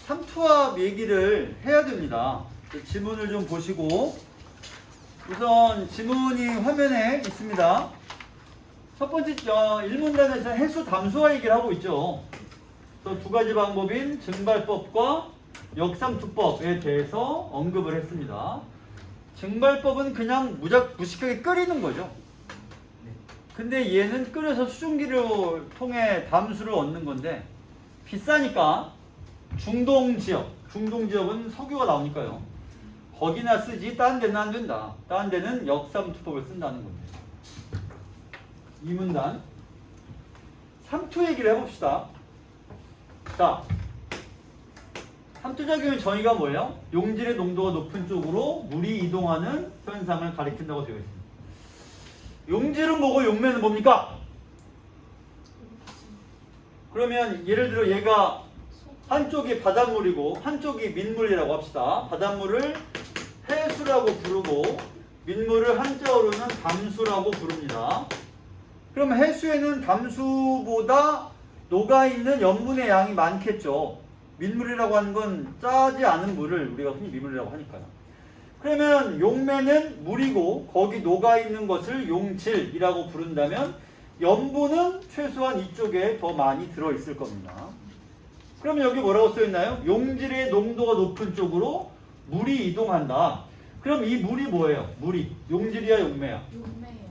삼투압 얘기를 해야 됩니다. 지문을 좀 보시고, 우선 지문이 화면에 있습니다. 첫 번째 1문단에서 해수 담수화 얘기를 하고 있죠. 또 두 가지 방법인 증발법과 역삼투법에 대해서 언급을 했습니다. 증발법은 그냥 무식하게 끓이는 거죠. 근데 얘는 끓여서 수증기를 통해 담수를 얻는 건데, 비싸니까 중동지역은 석유가 나오니까요. 거기나 쓰지 다른 데는 안 된다. 다른 데는 역삼투법을 쓴다는 겁니다. 이 문단 삼투 얘기를 해봅시다. 자, 삼투작용의 정의가 뭐예요? 용질의 농도가 높은 쪽으로 물이 이동하는 현상을 가리킨다고 되어 있습니다. 용질은 뭐고 용매는 뭡니까? 그러면 예를 들어 얘가 한쪽이 바닷물이고 한쪽이 민물이라고 합시다. 바닷물을 해수라고 부르고 민물을 한자어로는 담수라고 부릅니다. 그럼 해수에는 담수보다 녹아있는 염분의 양이 많겠죠. 민물이라고 하는 건 짜지 않은 물을 우리가 흔히 민물이라고 하니까요. 그러면 용매는 물이고 거기 녹아있는 것을 용질이라고 부른다면 염분은 최소한 이쪽에 더 많이 들어있을 겁니다. 그럼 여기 뭐라고 써있나요? 용질의 농도가 높은 쪽으로 물이 이동한다. 그럼 이 물이 뭐예요? 물이 용질이야 용매야?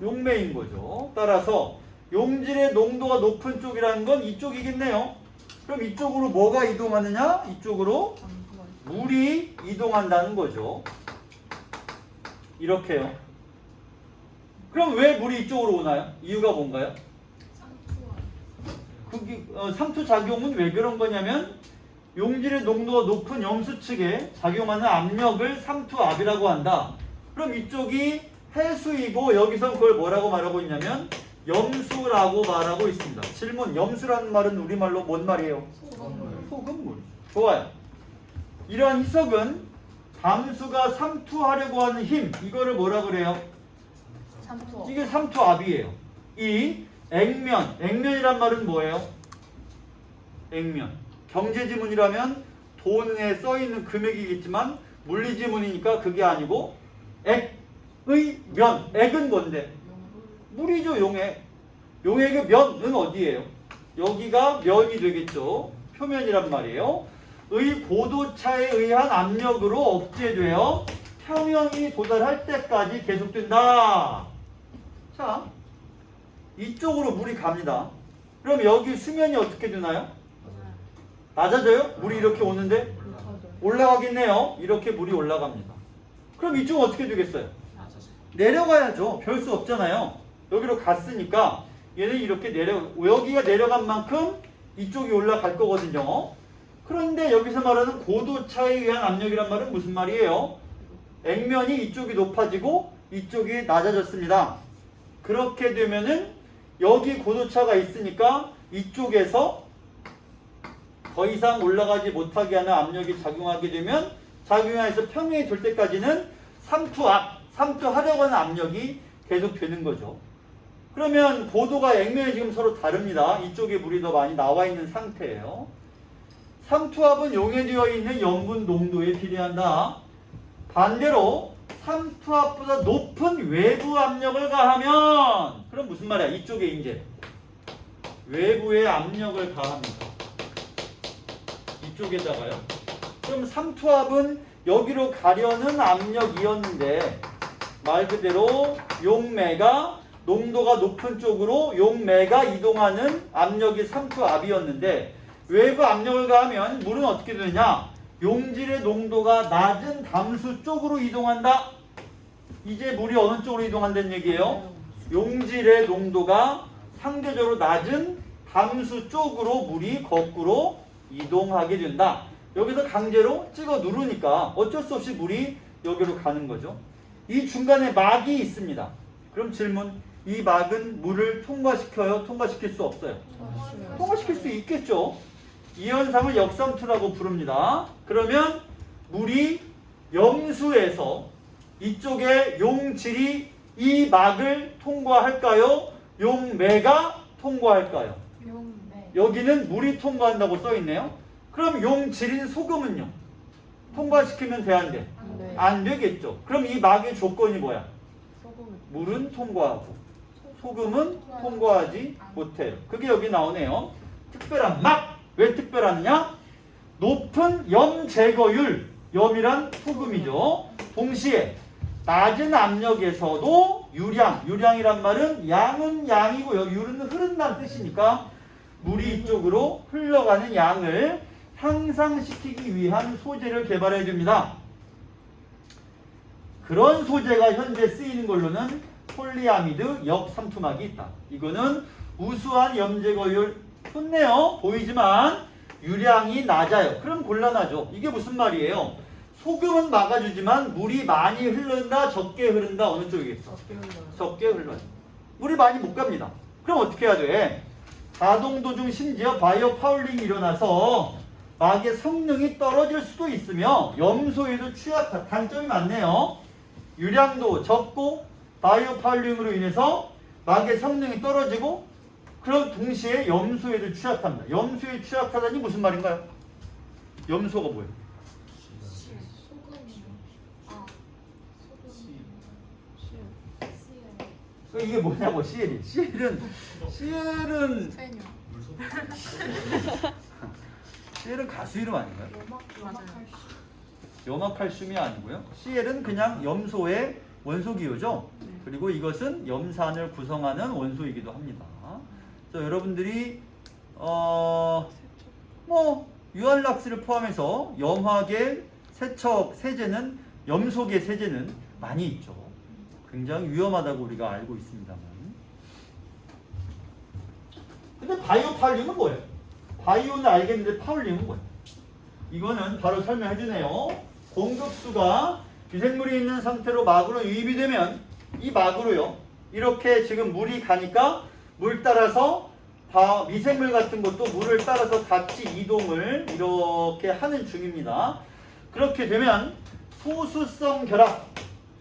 용매인 거죠. 따라서 용질의 농도가 높은 쪽이라는 건 이쪽이겠네요. 그럼 이쪽으로 뭐가 이동하느냐? 이쪽으로 물이 이동한다는 거죠. 이렇게요. 그럼 왜 물이 이쪽으로 오나요? 이유가 뭔가요? 삼투작용은 왜 그런 거냐면 용질의 농도가 높은 염수 측에 작용하는 압력을 삼투압이라고 한다. 그럼 이쪽이 해수이고 여기서 그걸 뭐라고 말하고 있냐면 염수라고 말하고 있습니다. 질문, 염수라는 말은 우리말로 뭔 말이에요? 소금물. 좋아요. 이러한 희석은 담수가 삼투하려고 하는 힘, 이거를 뭐라 그래요? 삼투압. 이게 삼투압이에요. 이 액면이란 말은 뭐예요? 액면. 경제지문이라면 돈에 써있는 금액이겠지만 물리지문이니까 그게 아니고 액의 면. 액은 뭔데? 물이죠. 용액. 용액의 면은 어디예요? 여기가 면이 되겠죠. 표면이란 말이에요. 의 고도차에 의한 압력으로 억제되어 평형이 도달할 때까지 계속된다. 자, 이쪽으로 물이 갑니다. 그럼 여기 수면이 어떻게 되나요? 낮아져요? 물이 이렇게 오는데? 올라가겠네요. 이렇게 물이 올라갑니다. 그럼 이쪽은 어떻게 되겠어요? 내려가야죠. 별 수 없잖아요. 여기로 갔으니까 얘는 이렇게 여기가 내려간 만큼 이쪽이 올라갈 거거든요. 그런데 여기서 말하는 고도차에 의한 압력이란 말은 무슨 말이에요? 액면이 이쪽이 높아지고 이쪽이 낮아졌습니다. 그렇게 되면은 여기 고도차가 있으니까 이쪽에서 더 이상 올라가지 못하게 하는 압력이 작용하게 되면 작용해서 평형이 될 때까지는 삼투하려고 하는 압력이 계속 되는 거죠. 그러면 고도가 액면이 지금 서로 다릅니다. 이쪽에 물이 더 많이 나와 있는 상태예요. 삼투압은 용해되어 있는 염분 농도에 비례한다. 반대로 삼투압보다 높은 외부 압력을 가하면 그럼 무슨 말이야? 이쪽에 이제 외부의 압력을 가합니다. 이쪽에다가요. 그럼 삼투압은 여기로 가려는 압력이었는데 말 그대로 용매가 농도가 높은 쪽으로 용매가 이동하는 압력이 삼투압이었는데 외부 압력을 가하면 물은 어떻게 되느냐? 용질의 농도가 낮은 담수 쪽으로 이동한다. 이제 물이 어느 쪽으로 이동한다는 얘기예요? 용질의 농도가 상대적으로 낮은 담수 쪽으로 물이 거꾸로 이동하게 된다. 여기서 강제로 찍어 누르니까 어쩔 수 없이 물이 여기로 가는 거죠. 이 중간에 막이 있습니다. 그럼 질문, 이 막은 물을 통과시켜요? 통과시킬 수 없어요? 통과시킬 수 있겠죠. 이 현상을 역삼투라고 부릅니다. 그러면 물이 염수에서 이쪽에 용질이 이 막을 통과할까요? 용매가 통과할까요? 용매. 여기는 물이 통과한다고 써있네요. 그럼 용질인 소금은요? 통과시키면 돼, 안 돼? 네. 안 되겠죠. 그럼 이 막의 조건이 뭐야? 소금은 물은 통과하고 소금은 통과하지 못해요. 그게 여기 나오네요. 특별한 막! 왜 특별하느냐? 높은 염 제거율, 염이란 소금이죠. 동시에 낮은 압력에서도 유량이란 말은 양은 양이고 여기 율은 흐른다는 뜻이니까 물이 이쪽으로 흘러가는 양을 향상시키기 위한 소재를 개발해 줍니다. 그런 소재가 현재 쓰이는 걸로는 폴리아미드 역삼투막이 있다. 이거는 우수한 염제거율 좋네요. 보이지만 유량이 낮아요. 그럼 곤란하죠. 이게 무슨 말이에요? 소금은 막아주지만 물이 많이 흐른다, 적게 흐른다. 어느 쪽이겠어? 적게 흘러요. 물이 많이 못 갑니다. 그럼 어떻게 해야 돼? 가동 도중 심지어 바이오 파울링이 일어나서 막의 성능이 떨어질 수도 있으며 염소에도 취약한 단점이 많네요. 유량도 적고 바이오 파울링으로 인해서 막의 성능이 떨어지고 그럼 동시에 염소에도 취약합니다. 염소에 취약하다니 무슨 말인가요? 염소가 뭐예요? 소금이요. 아, 소금. 이게 뭐냐고 CL이. CL은 세뇨. CL은 가수 이름 아닌가요? 맞아요. 염화칼슘이 아니고요. CL은 그냥 염소의 원소기호죠. 그리고 이것은 염산을 구성하는 원소이기도 합니다. 그래서 여러분들이 유알락스를 포함해서 염화계, 세척, 세제는 염소계 세제는 많이 있죠. 굉장히 위험하다고 우리가 알고 있습니다만. 근데 바이오 파울링은 뭐예요? 바이오는 알겠는데 파울링은 뭐예요? 이거는 바로 설명해 주네요. 공급수가 미생물이 있는 상태로 막으로 유입이 되면 이 막으로요. 이렇게 지금 물이 가니까 물 따라서 미생물 같은 것도 물을 따라서 같이 이동을 이렇게 하는 중입니다. 그렇게 되면 소수성 결합.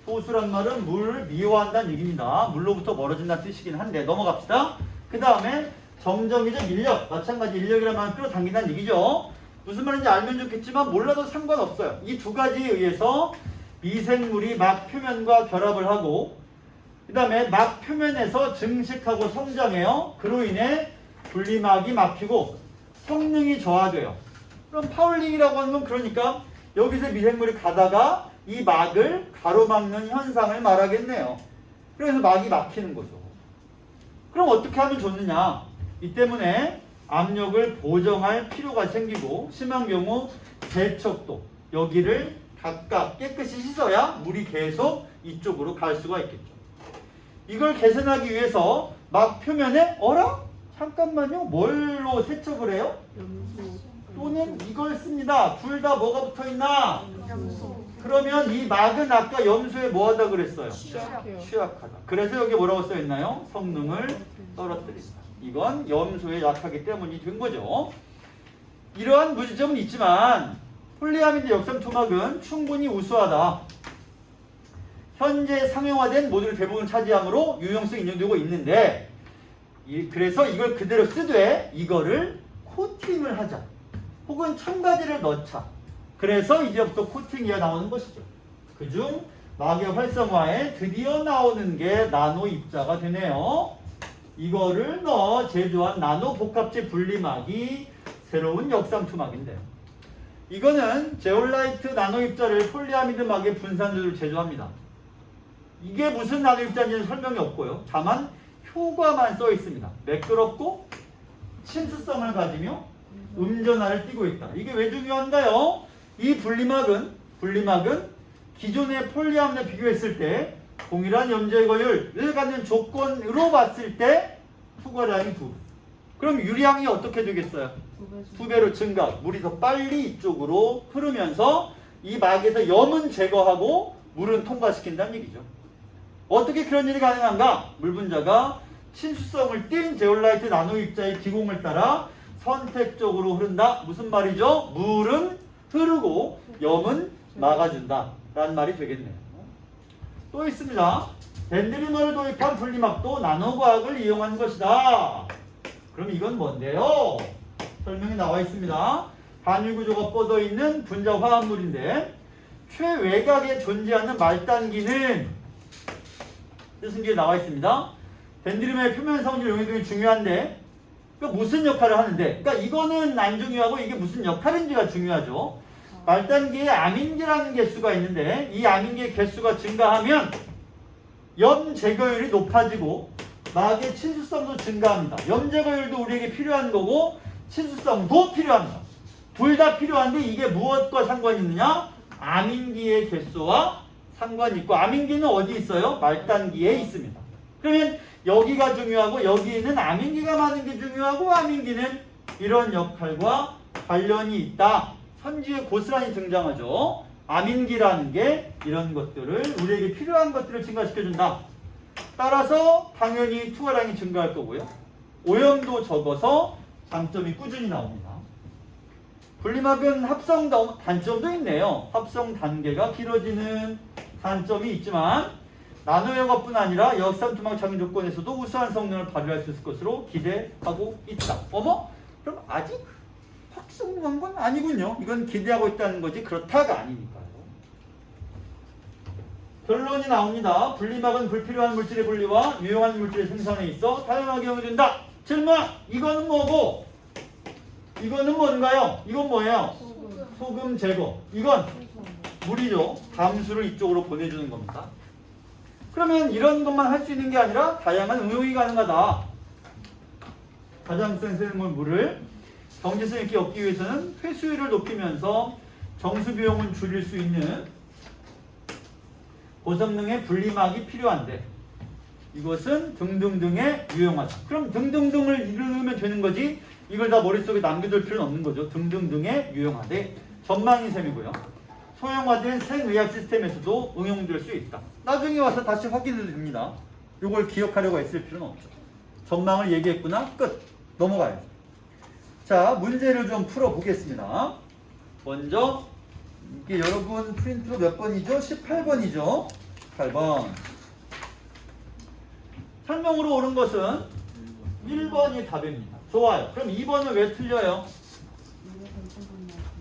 소수란 말은 물을 미워한다는 얘기입니다. 물로부터 멀어진다는 뜻이긴 한데 넘어갑시다. 그 다음에 정정기적 인력. 마찬가지 인력이란 말은 끌어당긴다는 얘기죠. 무슨 말인지 알면 좋겠지만 몰라도 상관없어요. 이 두 가지에 의해서 미생물이 막 표면과 결합을 하고 그 다음에 막 표면에서 증식하고 성장해요. 그로 인해 분리막이 막히고 성능이 저하돼요. 그럼 파울링이라고 하는 건 그러니까 여기서 미생물이 가다가 이 막을 가로막는 현상을 말하겠네요. 그래서 막이 막히는 거죠. 그럼 어떻게 하면 좋느냐? 이 때문에 압력을 보정할 필요가 생기고 심한 경우 세척도 여기를 각각 깨끗이 씻어야 물이 계속 이쪽으로 갈 수가 있겠죠. 이걸 개선하기 위해서 막 표면에 잠깐만요. 뭘로 세척을 해요? 염소 또는 이걸 씁니다. 둘 다 뭐가 붙어있나? 염소. 그러면 이 막은 아까 염소에 뭐하다 그랬어요? 취약해요. 취약하다. 그래서 여기 뭐라고 써있나요? 성능을 떨어뜨린다. 이건 염소에 약하기 때문이 된 거죠. 이러한 문제점은 있지만 폴리아미드 역삼투막은 충분히 우수하다. 현재 상용화된 모듈 대부분 차지하므로 유용성이 인정되고 있는데 그래서 이걸 그대로 쓰되 이거를 코팅을 하자. 혹은 첨가제를 넣자. 그래서 이제부터 코팅이가 나오는 것이죠. 그중 막의 활성화에 드디어 나오는 게 나노 입자가 되네요. 이거를 넣어 제조한 나노 복합체 분리막이 새로운 역삼투막인데요. 이거는 제올라이트 나노 입자를 폴리아미드 막의 분산주를 제조합니다. 이게 무슨 나노 입자인지는 설명이 없고요. 다만 효과만 써 있습니다. 매끄럽고 침수성을 가지며 음전하를 띠고 있다. 이게 왜 중요한가요? 이 분리막은 기존의 폴리암에 비교했을 때 동일한 염제거율을 갖는 조건으로 봤을 때 투과량이 2배. 그럼 유량이 어떻게 되겠어요? 2배로 증가. 물이 더 빨리 이쪽으로 흐르면서 이 막에서 염은 제거하고 물은 통과시킨다는 얘기죠. 어떻게 그런 일이 가능한가? 물 분자가 친수성을 띤 제올라이트 나노 입자의 기공을 따라 선택적으로 흐른다. 무슨 말이죠? 물은 흐르고 염은 막아준다 라는 말이 되겠네요. 또 있습니다. 덴드리머를 도입한 분리막도 나노과학을 이용한 것이다. 그럼 이건 뭔데요? 설명이 나와 있습니다. 단위 구조가 뻗어 있는 분자 화합물인데 최외곽에 존재하는 말단기는 뜻은 뒤에 나와 있습니다. 덴드리움의 표면 성질 용해등이 중요한데 무슨 역할을 하는데 그러니까 이거는 안 중요하고 이게 무슨 역할인지가 중요하죠. 말단기에 아민기라는 개수가 있는데 이 아민기의 개수가 증가하면 염 제거율이 높아지고 막의 친수성도 증가합니다. 염 제거율도 우리에게 필요한 거고 친수성도 필요합니다. 둘 다 필요한데 이게 무엇과 상관이 있느냐? 아민기의 개수와 상관이 있고 아민기는 어디 있어요? 말단기에 있습니다. 그러면 여기가 중요하고 여기는 아민기가 많은 게 중요하고 아민기는 이런 역할과 관련이 있다. 선지에 고스란히 등장하죠. 아민기라는 게 이런 것들을 우리에게 필요한 것들을 증가시켜준다. 따라서 당연히 투과량이 증가할 거고요. 오염도 적어서 장점이 꾸준히 나옵니다. 분리막은 합성 단점도 있네요. 합성 단계가 길어지는 단점이 있지만 나노효과뿐 아니라 역삼투막 착용 조건에서도 우수한 성능을 발휘할 수 있을 것으로 기대하고 있다. 어머? 그럼 아직 확정한 건 아니군요. 이건 기대하고 있다는 거지 그렇다가 아니니까요. 결론이 나옵니다. 분리막은 불필요한 물질의 분리와 유용한 물질의 생산에 있어 다양하게 이용해준다. 질문! 이거는 뭐고? 이거는 뭔가요? 이건 뭐예요? 소금 제거. 이건 물이죠. 담수를 이쪽으로 보내주는 겁니다. 그러면 이런 것만 할 수 있는 게 아니라 다양한 응용이 가능하다. 가장 센 물을 경제성 있게 얻기 위해서는 회수율을 높이면서 정수 비용을 줄일 수 있는 고성능의 분리막이 필요한데 이것은 등등등에 유용하다. 그럼 등등등을 이루면 되는 거지 이걸 다 머릿속에 남겨둘 필요는 없는 거죠. 등등등에 유용하되 전망인 셈이고요. 소형화된 생의학 시스템에서도 응용될 수 있다. 나중에 와서 다시 확인해도 됩니다. 이걸 기억하려고 애쓸 필요는 없죠. 전망을 얘기했구나. 끝. 넘어가야죠. 자, 문제를 좀 풀어보겠습니다. 먼저 이게 여러분 프린트로 몇 번이죠? 18번이죠? 8번. 설명으로 옳은 것은 1번이 답입니다. 좋아요. 그럼 2번은 왜 틀려요?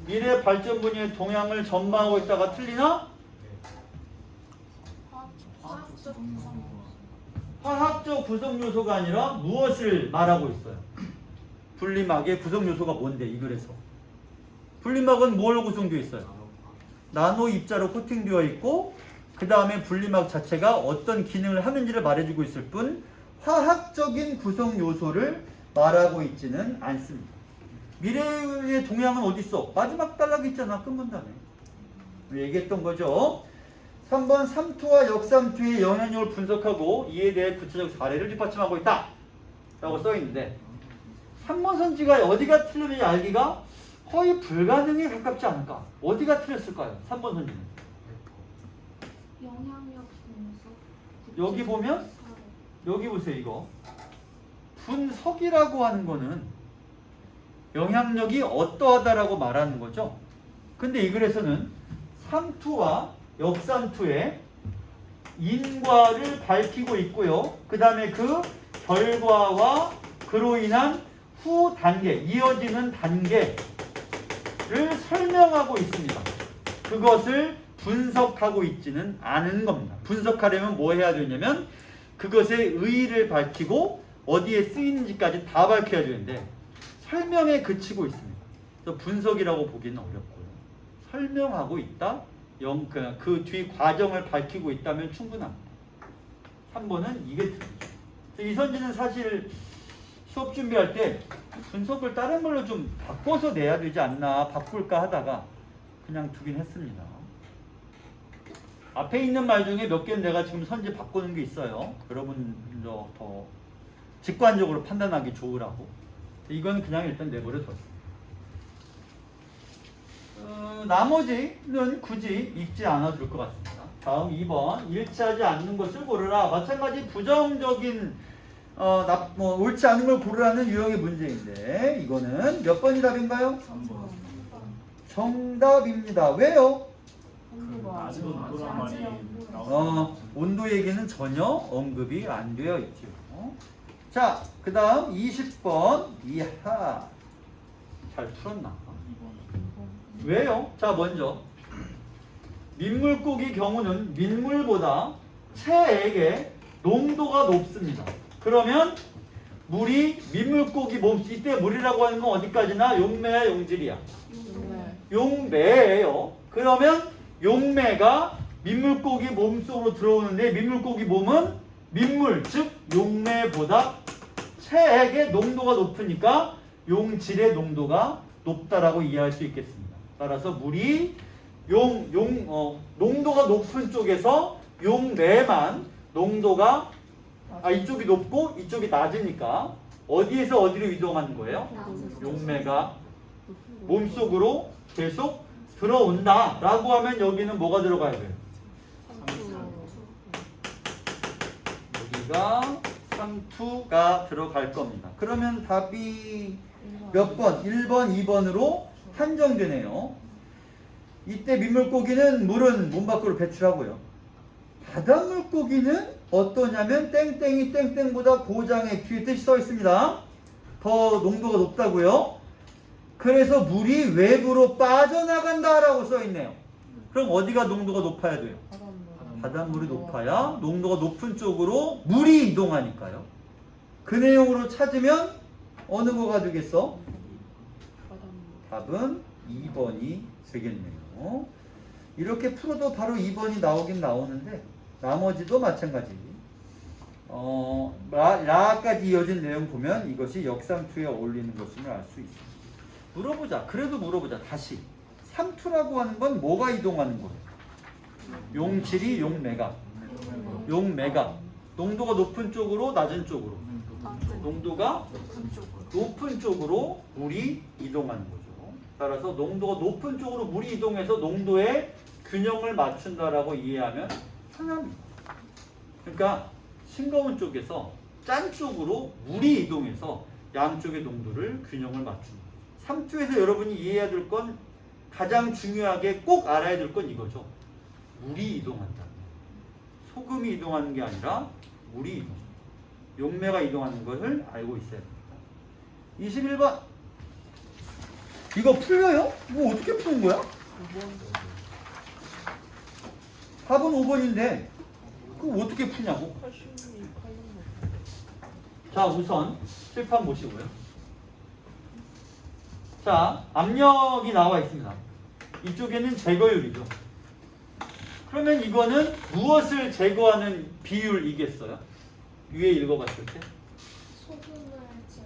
미래 발전 분야의 동향을 전망하고 있다가 틀리나? 화학적 구성 요소가 아니라 무엇을 말하고 있어요? 분리막의 구성 요소가 뭔데 이 글에서? 분리막은 뭘 구성되어 있어요? 나노 입자로 코팅되어 있고 그 다음에 분리막 자체가 어떤 기능을 하는지를 말해주고 있을 뿐 화학적인 구성 요소를 말하고 있지는 않습니다. 미래의 동향은 어디 있어? 마지막 단락에 있잖아. 끝문단에 얘기했던 거죠. 3번 삼투와 역삼투의 영향력을 분석하고 이에 대해 구체적 사례를 뒷받침하고 있다 라고 써있는데 3번 선지가 어디가 틀렸는지 알기가 거의 불가능에 가깝지 않을까? 어디가 틀렸을까요? 3번 선지는 영향력 분석. 여기 보면 여기 보세요. 이거 분석이라고 하는 거는 영향력이 어떠하다라고 말하는 거죠. 근데 이 글에서는 삼투와 역삼투의 인과를 밝히고 있고요. 그 다음에 그 결과와 그로 인한 후 단계, 이어지는 단계를 설명하고 있습니다. 그것을 분석하고 있지는 않은 겁니다. 분석하려면 뭐 해야 되냐면 그것의 의의를 밝히고 어디에 쓰이는지까지 다 밝혀야 되는데 설명에 그치고 있습니다. 그래서 분석이라고 보기는 어렵고요. 설명하고 있다? 그 뒤 과정을 밝히고 있다면 충분합니다. 3번은 이게 틀리죠. 이선지는 사실 수업 준비할 때 분석을 다른 걸로 좀 바꿔서 내야 되지 않나 바꿀까 하다가 그냥 두긴 했습니다. 앞에 있는 말 중에 몇 개는 내가 지금 선지 바꾸는 게 있어요. 여러분 더 직관적으로 판단하기 좋으라고. 이건 그냥 일단 내버려 뒀습니다. 나머지는 굳이 읽지 않아도 될 것 같습니다. 다음 2번 일치하지 않는 것을 고르라. 마찬가지 부정적인 옳지 않은 걸 고르라는 유형의 문제인데 이거는 몇 번이 답인가요? 3번. 정답입니다. 왜요? 낮은 온도란 말이 온도 얘기는 전혀 언급이 안 되어 있죠. 자, 그 다음 20번 이하 잘 풀었나? 2번. 왜요? 자, 먼저 민물고기 경우는 민물보다 체액의 농도가 높습니다. 그러면 물이 민물고기 몸속, 이때 물이라고 하는 건 어디까지나 용매야 용질이야? 용매예요. 그러면 용매가 민물고기 몸속으로 들어오는데 민물고기 몸은 민물, 즉 용매보다 체액의 농도가 높으니까 용질의 농도가 높다라고 이해할 수 있겠습니다. 따라서 물이 농도가 높은 쪽에서 용매만 농도가 이쪽이 높고 이쪽이 낮으니까 어디에서 어디로 이동하는 거예요? 용매가 몸속으로 계속 들어온다 라고 하면 여기는 뭐가 들어가야 돼요? 여기가 3투가 들어갈 겁니다. 그러면 답이 몇 번? 1번, 2번으로 한정되네요. 이때 민물고기는 물은 몸 밖으로 배출하고요. 바닷물고기는 어떠냐면 땡땡이 땡땡보다 고장의 뒤에 뜻이 써 있습니다. 더 농도가 높다고요. 그래서 물이 외부로 빠져나간다라고 써 있네요. 그럼 어디가 농도가 높아야 돼요? 바닷물이 높아야 농도가 높은 쪽으로 물이 이동하니까요. 그 내용으로 찾으면 어느 거가 되겠어? 답은 2번이 되겠네요. 이렇게 풀어도 바로 2번이 나오긴 나오는데 나머지도 마찬가지. 라까지 이어진 내용 보면 이것이 역삼투에 어울리는 것임을 알 수 있습니다. 물어보자. 그래도 물어보자. 다시. 삼투라고 하는 건 뭐가 이동하는 거예요? 용질이 용매가. 용매가. 농도가 높은 쪽으로 낮은 쪽으로. 농도가 높은 쪽으로 물이 이동하는 거죠. 따라서 농도가 높은 쪽으로 물이 이동해서 농도의 균형을 맞춘다라고 이해하면 편합니다. 그러니까 싱거운 쪽에서 짠 쪽으로 물이 이동해서 양쪽의 농도를 균형을 맞춘다. 삼투에서 여러분이 이해해야 될 건 가장 중요하게 꼭 알아야 될 건 이거죠. 물이 이동한다. 소금이 이동하는 게 아니라 물이 이동한다. 용매가 이동하는 것을 알고 있어야 됩니다. 21번. 이거 풀려요? 뭐 어떻게 푸는 거야? 4번 5번인데 그거 어떻게 푸냐고? 자, 우선 칠판 보시고요. 자, 압력이 나와 있습니다. 이쪽에는 제거율이죠. 그러면 이거는 무엇을 제거하는 비율이겠어요? 위에 읽어봤을 때 소금을 제거.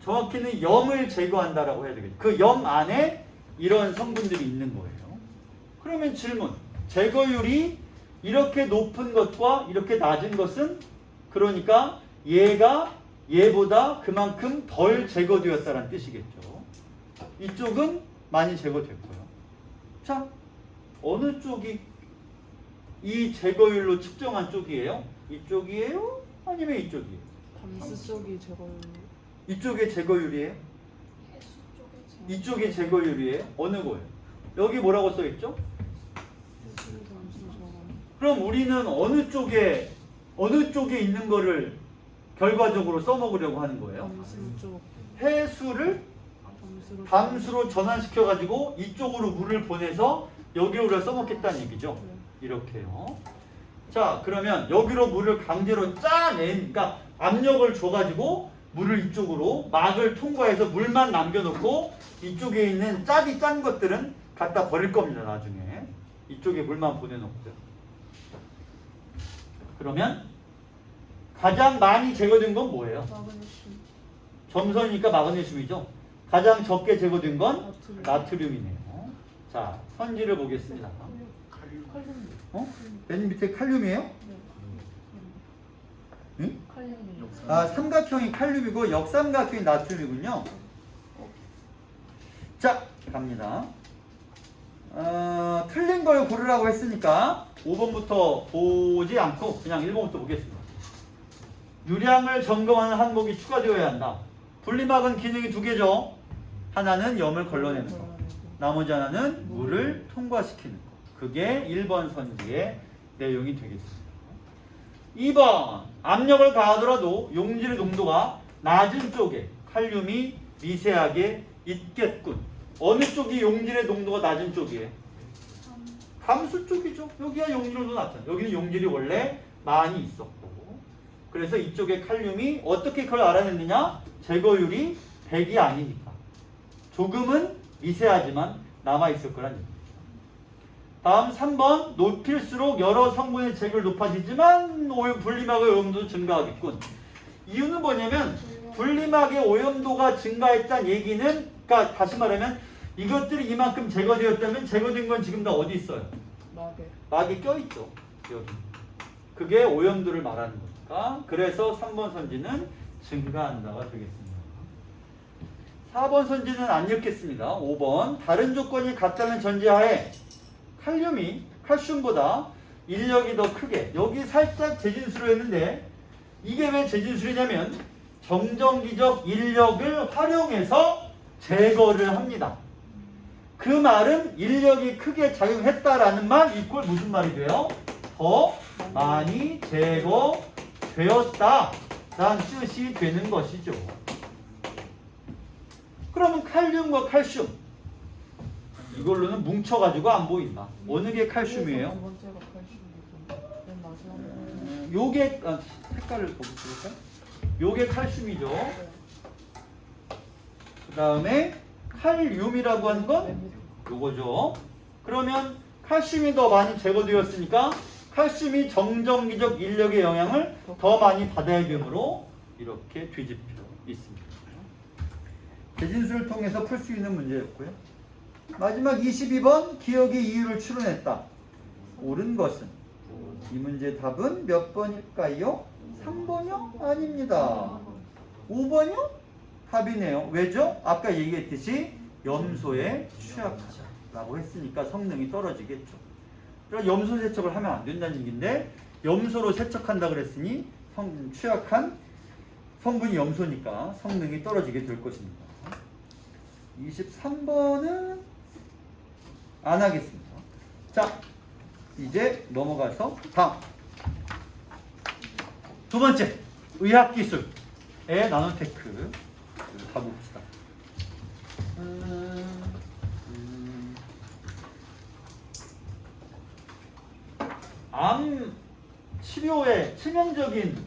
정확히는 염을 제거한다라고 해야 되겠죠. 그 염 안에 이런 성분들이 있는 거예요. 그러면 질문, 제거율이 이렇게 높은 것과 이렇게 낮은 것은 그러니까 얘가 얘보다 그만큼 덜 제거되었다는 뜻이겠죠. 이쪽은 많이 제거됐고요. 자, 어느 쪽이 이 제거율로 측정한 쪽이에요? 이쪽이에요? 아니면 이쪽이에요? 담스 쪽이 제거율. 이쪽의 제거율이에요? 해수 쪽에 제거. 이쪽의 제거율이에요? 어느 거예요? 여기 뭐라고 써있죠? 그럼 우리는 어느 쪽에 있는 거를 결과적으로 써먹으려고 하는 거예요? 담스 쪽. 해수를 담수로 전환시켜 가지고 이쪽으로 물을 보내서 여기로 우리가 써먹겠다는 얘기죠. 이렇게요. 자, 그러면 여기로 물을 강제로 그러니까 압력을 줘가지고 물을 이쪽으로 막을 통과해서 물만 남겨놓고 이쪽에 있는 짠 것들은 갖다 버릴 겁니다. 나중에 이쪽에 물만 보내놓고요. 그러면 가장 많이 제거된 건 뭐예요? 마그네슘. 점선이니까 마그네슘이죠. 가장 적게 제거된 건 나트륨. 나트륨이네요. 자, 선지를 보겠습니다. 칼륨. 맨 밑에 칼륨이에요? 네. 응? 칼륨이. 삼각형이 칼륨이고 역삼각형이 나트륨이군요. 자, 갑니다. 틀린 걸 고르라고 했으니까 5번부터 보지 않고 그냥 1번부터 보겠습니다. 유량을 점검하는 항목이 추가되어야 한다. 분리막은 기능이 두 개죠. 하나는 염을 걸러내는 거, 나머지 하나는 물을 통과시키는 거. 그게 1번 선지의 내용이 되겠습니다. 2번, 압력을 가하더라도 용질의 농도가 낮은 쪽에 칼륨이 미세하게 있겠군. 어느 쪽이 용질의 농도가 낮은 쪽이에요? 감수 쪽이죠. 여기가 용질 농도 낮잖아요. 여기는 용질이 원래 많이 있었고. 그래서 이쪽에 칼륨이 어떻게 그걸 알아냈느냐? 제거율이 100이 아니니까. 조금은 미세하지만 남아있을 거란 얘기입니다. 다음 3번. 높일수록 여러 성분의 제거율이 높아지지만 분리막의 오염도도 증가하겠군. 이유는 뭐냐면 분리막의 오염도가 증가했다는 얘기는, 그러니까 다시 말하면 이것들이 이만큼 제거되었다면 제거된 건 지금 다 어디 있어요? 막에. 막이 껴있죠. 여기. 그게 오염도를 말하는 거니까. 그래서 3번 선지는 증가한다가 되겠습니다. 4번 선지는 안 읽겠습니다. 5번. 다른 조건이 같다는 전제하에 칼륨이 칼슘보다 인력이 더 크게. 여기 살짝 재진수로 했는데 이게 왜 재진수냐면 정전기적 인력을 활용해서 제거를 합니다. 그 말은 인력이 크게 작용했다라는 말 이꼴 무슨 말이 돼요? 더 많이 제거되었다 라는 뜻이 되는 것이죠. 그러면 칼륨과 칼슘 이걸로는 뭉쳐가지고 안 보인다. 어느 게 칼슘이에요? 두 번째가 칼슘이고 맨 마지막에. 요게 색깔을 보실까요? 요게 칼슘이죠. 그 다음에 칼륨이라고 하는 건 요거죠. 그러면 칼슘이 더 많이 제거되었으니까 칼슘이 정전기적 인력의 영향을 더 많이 받아야 되므로 이렇게 뒤집혀 있습니다. 재진수를 통해서 풀 수 있는 문제였고요. 마지막 22번. 기억의 이유를 추론했다. 옳은 것은? 이 문제 답은 몇 번일까요? 3번이요? 아닙니다. 5번이요? 답이네요. 왜죠? 아까 얘기했듯이 염소에 취약하다라고 했으니까 성능이 떨어지겠죠. 그러니까 염소 세척을 하면 안 된다는 얘기인데 염소로 세척한다 그랬으니 취약한 성분이 염소니까 성능이 떨어지게 될 것입니다. 23번은 안 하겠습니다. 자, 이제 넘어가서 다음 두 번째 의학기술의 나노테크 가봅시다. 암 치료의 치명적인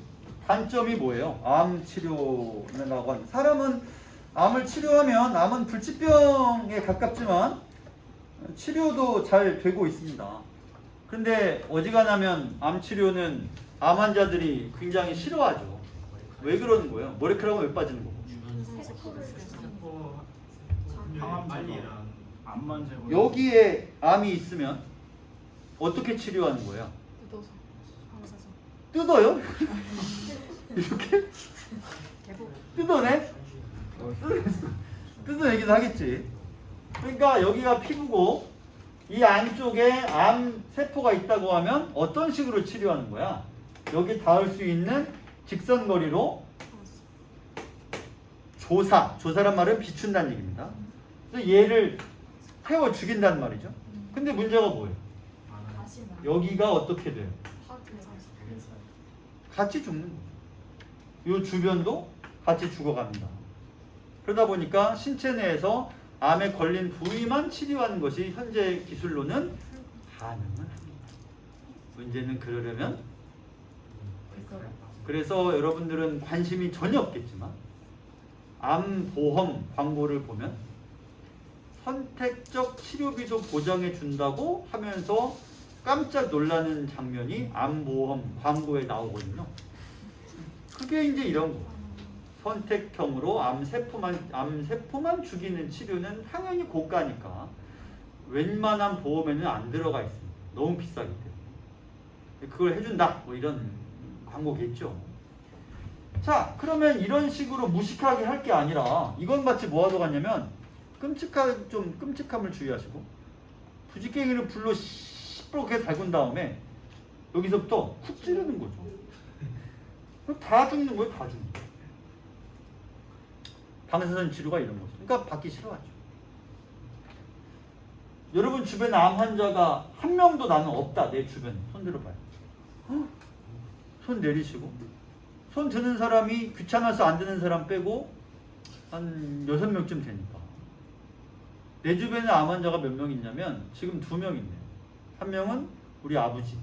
단점이 뭐예요? 암 치료라고 하는 사람은 암을 치료하면 암은 불치병에 가깝지만 치료도 잘 되고 있습니다. 근데 어지간하면 암 치료는 암 환자들이 굉장히 싫어하죠. 왜 그러는 거예요? 머리카락은 왜 빠지는 거고? 항암 관리랑 암만 제거. 여기에 암이 있으면 어떻게 치료하는 거예요? 뜯어서. 뜯어요? 이렇게? 뜯어내? 뜯어내긴 하겠지. 그러니까 여기가 피부고 이 안쪽에 암 세포가 있다고 하면 어떤 식으로 치료하는 거야? 여기 닿을 수 있는 직선거리로 조사란 말은 비춘다는 얘기입니다. 그래서 얘를 태워 죽인다는 말이죠. 근데 문제가 뭐예요? 여기가 어떻게 돼요? 같이 죽는 거죠. 이 주변도 같이 죽어갑니다. 그러다 보니까 신체 내에서 암에 걸린 부위만 치료하는 것이 현재 기술로는 가능은 합니다. 문제는 그러려면 그래서 여러분들은 관심이 전혀 없겠지만 암보험 광고를 보면 선택적 치료비도 보장해 준다고 하면서 깜짝 놀라는 장면이 암보험 광고에 나오거든요. 그게 이제 이런 거. 선택형으로 암세포만 죽이는 치료는 당연히 고가니까 웬만한 보험에는 안 들어가 있습니다. 너무 비싸기 때문에. 그걸 해준다. 뭐 이런 광고겠죠. 자, 그러면 이런 식으로 무식하게 할 게 아니라 이건 마치 뭐 하러 갔냐면 좀 끔찍함을 주의하시고 부지깽이를 불로 시뻘겋게 달군 다음에 여기서부터 쿡 찌르는 거죠. 그럼 다 죽는 거예요. 다 죽는 거예요. 방사선 치료가 이런 거죠. 그러니까 받기 싫어하죠. 여러분 주변에 암 환자가 한 명도 나는 없다. 내 주변에. 손 들어봐요. 손 내리시고 손 드는 사람이 귀찮아서 안 드는 사람 빼고 한 6명쯤 되니까 내 주변에 암 환자가 몇 명 있냐면 지금 2명 있네요. 한 명은 우리 아버지.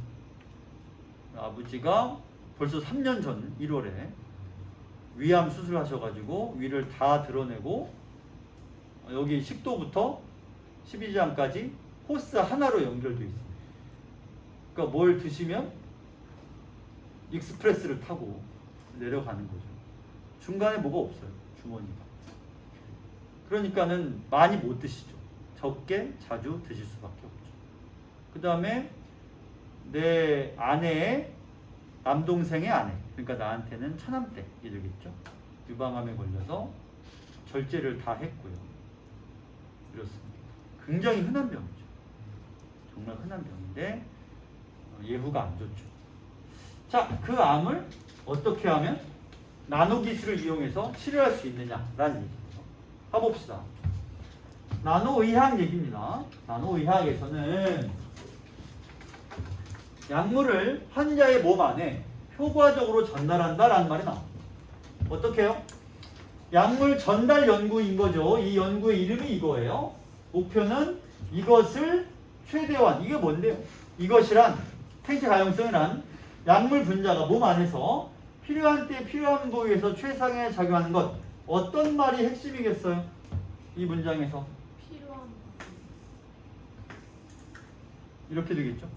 아버지가 벌써 3년 전 1월에 위암 수술하셔가지고 위를 다 드러내고 여기 식도부터 12지장까지 호스 하나로 연결되어 있습니다. 그러니까 뭘 드시면 익스프레스를 타고 내려가는 거죠. 중간에 뭐가 없어요. 주머니가. 그러니까는 많이 못 드시죠. 적게 자주 드실 수밖에 없죠. 그 다음에 내 아내의 남동생의 아내, 그러니까 나한테는 처남댁이 되겠죠. 유방암에 걸려서 절제를 다 했고요. 이렇습니다. 굉장히 흔한 병이죠. 정말 흔한 병인데 예후가 안 좋죠. 자, 그 암을 어떻게 하면 나노 기술을 이용해서 치료할 수 있느냐라는 얘기죠. 가봅시다. 나노의학 얘기입니다. 나노의학에서는 약물을 환자의 몸 안에 효과적으로 전달한다라는 말이 나옵니다. 어떻게 해요? 약물 전달 연구인 거죠. 이 연구의 이름이 이거예요. 목표는 이것을 최대한, 이게 뭔데요? 이것이란 생체 가용성이란 약물 분자가 몸 안에서 필요한 때 필요한 부위에서 최상에 작용하는 것. 어떤 말이 핵심이겠어요? 이 문장에서 필요한 이렇게 되겠죠.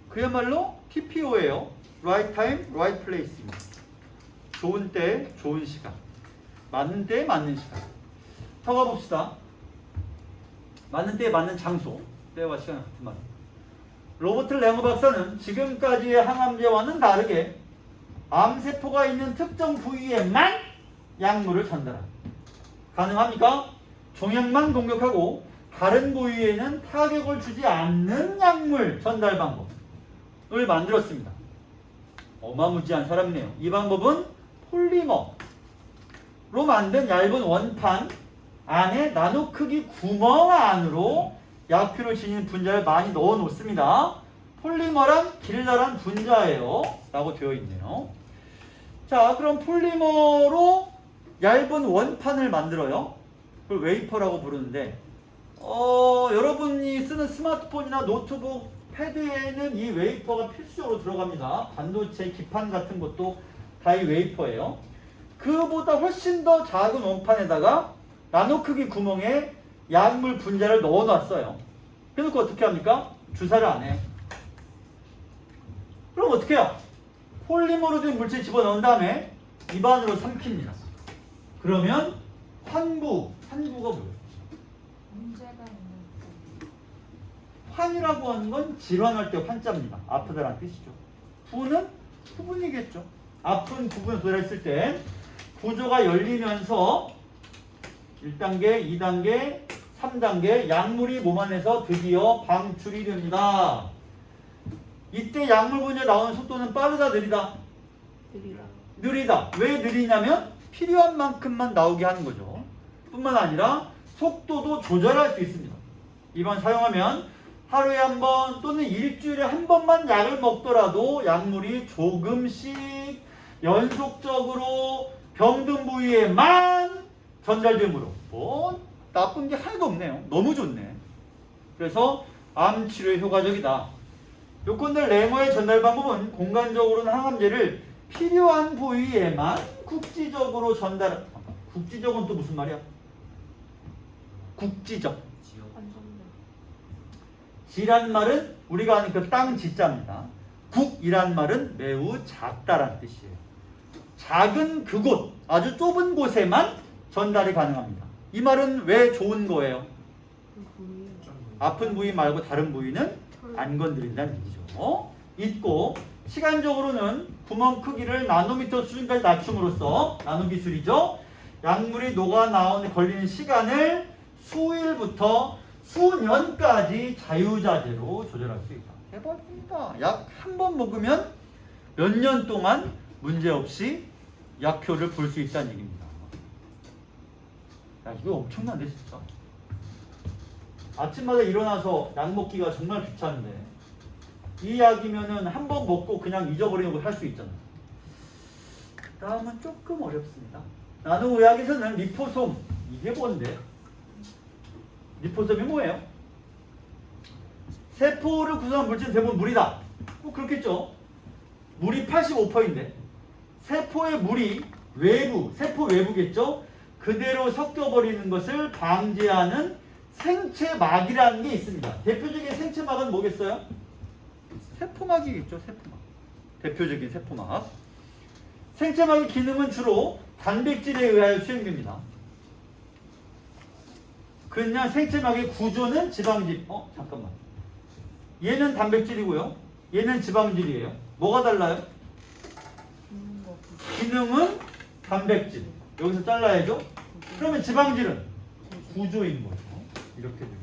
그야말로 TPO예요. Right time, right place입니다. 좋은 때, 좋은 시간. 맞는 때에 맞는 시간. 더 가봅시다. 맞는 때에 맞는 장소. 때와 시간 같은 말. 로버트 랭어 박사는 지금까지의 항암제와는 다르게 암세포가 있는 특정 부위에만 약물을 전달합니다. 가능합니까? 종양만 공격하고 다른 부위에는 타격을 주지 않는 약물 전달 방법을 만들었습니다. 어마무지한 사람이네요. 이 방법은 폴리머로 만든 얇은 원판 안에 나노 크기 구멍 안으로 약효를 지닌 분자를 많이 넣어 놓습니다. 폴리머란 길다란 분자예요 라고 되어 있네요. 자, 그럼 폴리머로 얇은 원판을 만들어요. 그걸 웨이퍼라고 부르는데 여러분이 쓰는 스마트폰이나 노트북, 패드에는 이 웨이퍼가 필수적으로 들어갑니다. 반도체 기판 같은 것도 다 이 웨이퍼예요. 그보다 훨씬 더 작은 원판에다가 나노 크기 구멍에 약물 분자를 넣어놨어요. 그래놓고 어떻게 합니까? 주사를 안 해요. 그럼 어떻게 해요? 폴리머로 된 물질 집어넣은 다음에 입안으로 삼킵니다. 그러면 환부가 뭐예요? 문제가 있는 환이라고 하는 건 질환할 때 환자입니다. 아프다라는 뜻이죠. 부는 부분이겠죠. 아픈 부분 소리했을 때 구조가 열리면서 1단계, 2단계, 3단계 약물이 몸 안에서 드디어 방출이 됩니다. 이때 약물 분자 나오는 속도는 빠르다, 느리다? 느리다. 느리다. 왜 느리냐면 필요한 만큼만 나오게 하는 거죠. 뿐만 아니라 속도도 조절할 수 있습니다. 이번 사용하면 하루에 한 번 또는 일주일에 한 번만 약을 먹더라도 약물이 조금씩 연속적으로 병든 부위에만 전달되므로 뭐 나쁜 게 하나도 없네요. 너무 좋네. 그래서 암 치료에 효과적이다. 요건들 랭어의 전달 방법은 공간적으로는 항암제를 필요한 부위에만 국지적으로 전달. 국지적은 또 무슨 말이야? 국지적. 안전대. 지란 말은 우리가 아는 그 땅 지자입니다. 국이란 말은 매우 작다란 뜻이에요. 작은 그곳, 아주 좁은 곳에만 전달이 가능합니다. 이 말은 왜 좋은 거예요? 그 부위. 아픈 부위 말고 다른 부위는 안 건드린다는 얘기죠. 있고 시간적으로는 구멍 크기를 나노미터 수준까지 낮춤으로써 나노 기술이죠. 약물이 녹아 나오는 걸리는 시간을 수일부터 수년까지 자유자재로 조절할 수 있다. 대박입니다. 약 한 번 먹으면 몇 년 동안 문제없이 약효를 볼 수 있다는 얘기입니다. 야, 이거 엄청난데 진짜. 아침마다 일어나서 약 먹기가 정말 귀찮은데 이 약이면은 한 번 먹고 그냥 잊어버리는 걸 할 수 있잖아요. 다음은 조금 어렵습니다. 나노의학에서는 리포솜, 이게 뭔데? 리포솜이 뭐예요? 세포를 구성한 물질은 대부분 물이다. 그렇겠죠. 물이 85%인데 세포의 물이 외부, 세포 외부겠죠. 그대로 섞여버리는 것을 방지하는 생체막이라는 게 있습니다. 대표적인 생체막은 뭐겠어요? 세포막이겠죠. 세포막. 대표적인 세포막. 생체막의 기능은 주로 단백질에 의하여 수행됩니다. 그냥 생체막의 구조는 지방질. 잠깐만. 얘는 단백질이고요. 얘는 지방질이에요. 뭐가 달라요? 기능은 단백질. 여기서 잘라야죠. 그러면 지방질은 구조인 거죠. 이렇게 되겠죠.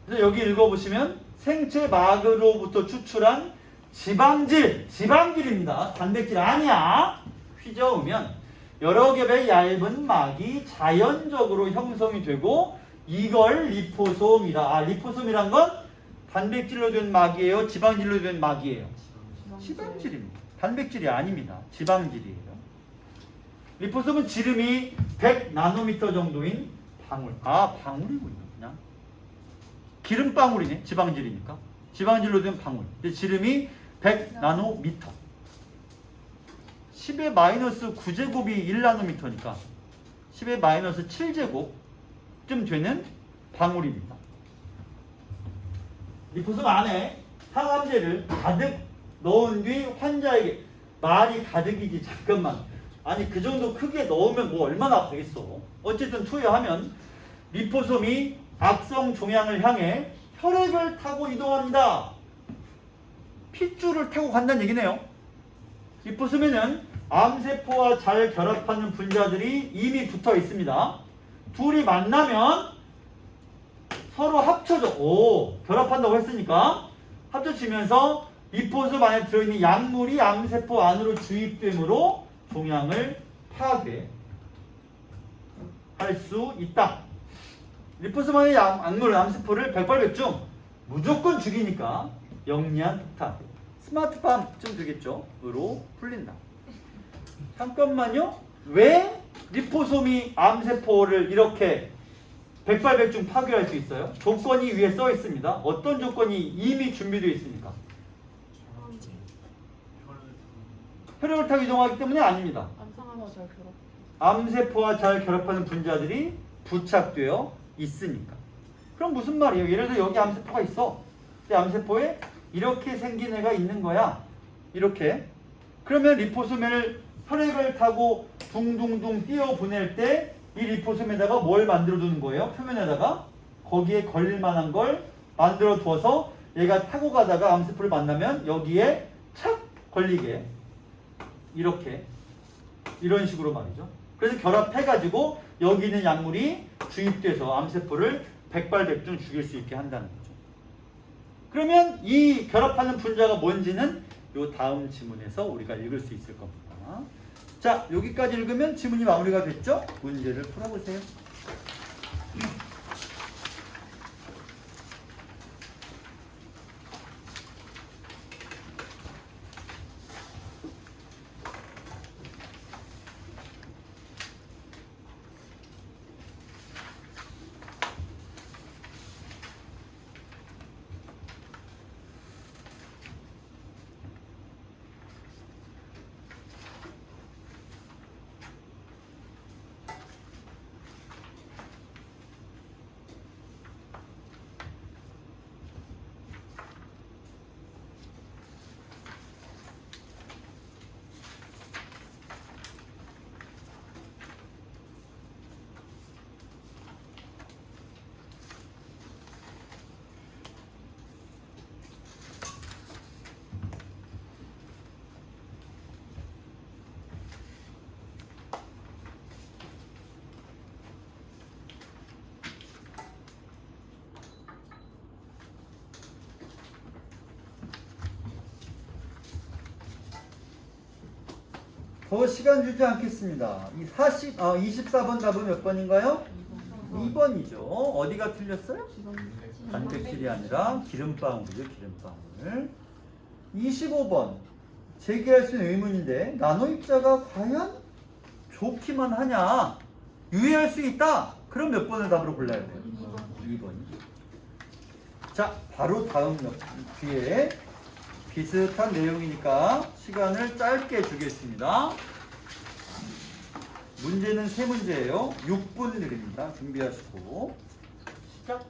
그래서 여기 읽어보시면 생체막으로부터 추출한 지방질입니다. 단백질 아니야. 휘저으면 여러 겹의 얇은 막이 자연적으로 형성이 되고 이걸 리포솜이다. 리포솜이란 건 단백질로 된 막이에요? 지방질로 된 막이에요? 지방질입니다. 단백질이 아닙니다. 지방질이에요. 리포솜은 지름이 100나노미터 정도인 방울. 방울이군요. 그냥 기름방울이네. 지방질이니까. 지방질로 된 방울. 근데 지름이 100나노미터. 10의 마이너스 9제곱이 1나노미터니까 10의 마이너스 7제곱쯤 되는 방울입니다. 리포솜 안에 항암제를 가득 넣은 뒤 환자에게 말이 가득이지 잠깐만. 아니 그 정도 크게 넣으면 뭐 얼마나 되겠어. 어쨌든 투여하면 리포솜이 악성 종양을 향해 혈액을 타고 이동합니다. 핏줄을 타고 간다는 얘기네요. 리포솜에는 암세포와 잘 결합하는 분자들이 이미 붙어 있습니다. 둘이 만나면 서로 합쳐져. 결합한다고 했으니까 합쳐지면서 리포솜 안에 들어있는 약물이 암세포 안으로 주입되므로 종양을 파괴할 수 있다. 리포솜 안의 약물은 암세포를 백발백중 무조건 죽이니까 영리한 폭탄, 스마트팜쯤 되겠죠? 으로 풀린다. 잠깐만요. 왜 리포솜이 암세포를 이렇게 백발백중 파괴할 수 있어요? 조건이 위에 써 있습니다. 어떤 조건이 이미 준비되어 있습니까? 혈액을 타고 이동하기 때문에 아닙니다. 암상하고 잘 결합. 암세포와 잘 결합하는 분자들이 부착되어 있으니까. 그럼 무슨 말이에요? 예를 들어 여기 암세포가 있어. 근데 암세포에 이렇게 생긴 애가 있는 거야. 이렇게. 그러면 리포솜을 혈액을 타고 둥둥둥 띄어 보낼 때 이 리포솜에다가 뭘 만들어 두는 거예요? 표면에다가 거기에 걸릴 만한 걸 만들어 두어서 얘가 타고 가다가 암세포를 만나면 여기에 착 걸리게 이렇게 이런 식으로 말이죠. 그래서 결합해가지고 여기 있는 약물이 주입돼서 암세포를 백발백중 죽일 수 있게 한다는 거죠. 그러면 이 결합하는 분자가 뭔지는 요 다음 지문에서 우리가 읽을 수 있을 겁니다. 자, 여기까지 읽으면 지문이 마무리가 됐죠? 문제를 풀어보세요. 더 시간 주지 않겠습니다. 24번 답은 몇 번인가요? 2번이죠. 어디가 틀렸어요? 단백질이 아니라 기름방울이죠. 기름방울. 25번 제기할 수 있는 의문인데 나노 입자가 과연 좋기만 하냐? 유의할 수 있다. 그럼 몇 번을 답으로 골라야 돼요? 2번. 자, 바로 다음 뒤에 비슷한 내용이니까 시간을 짧게 주겠습니다. 문제는 3문제예요. 6분 드립니다. 준비하시고 시작.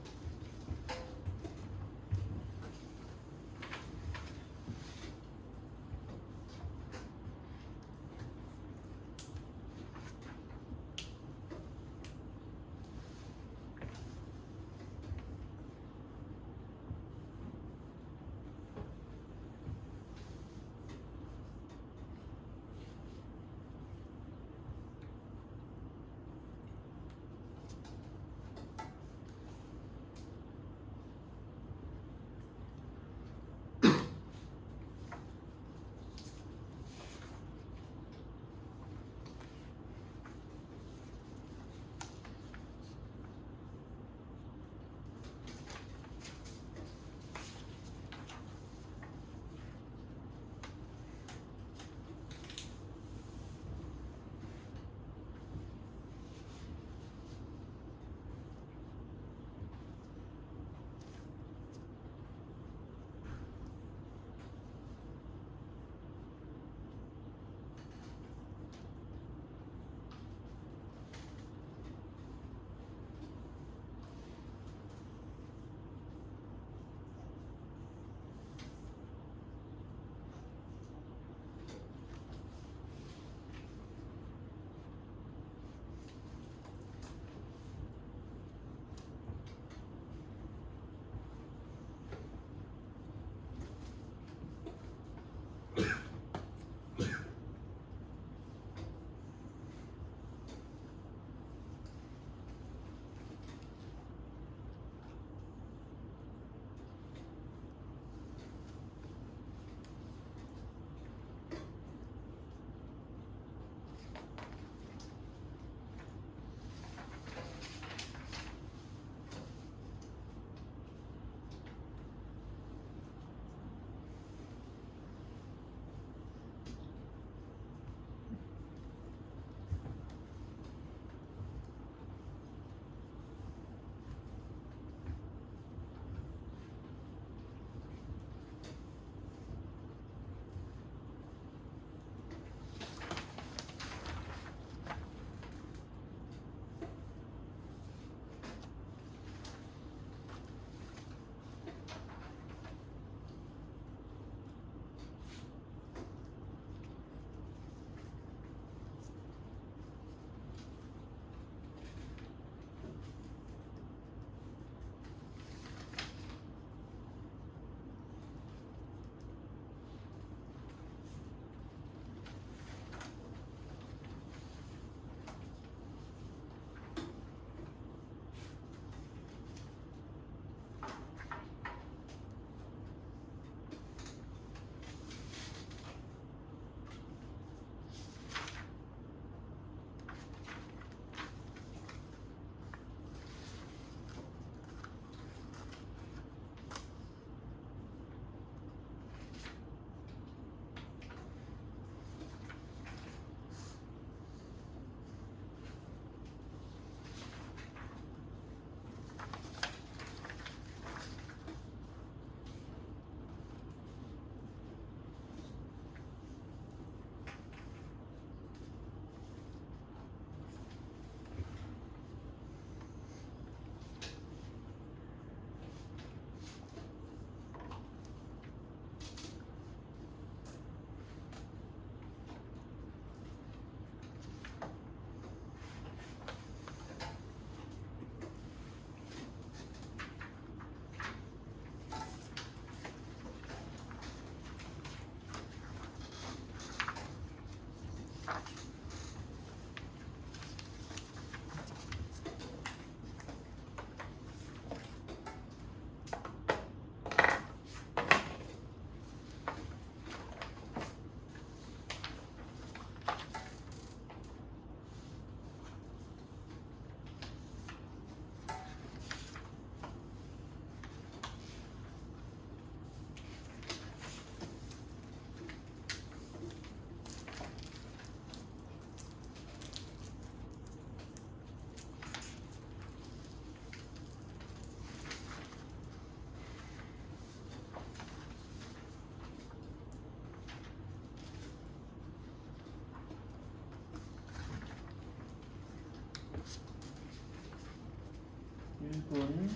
1분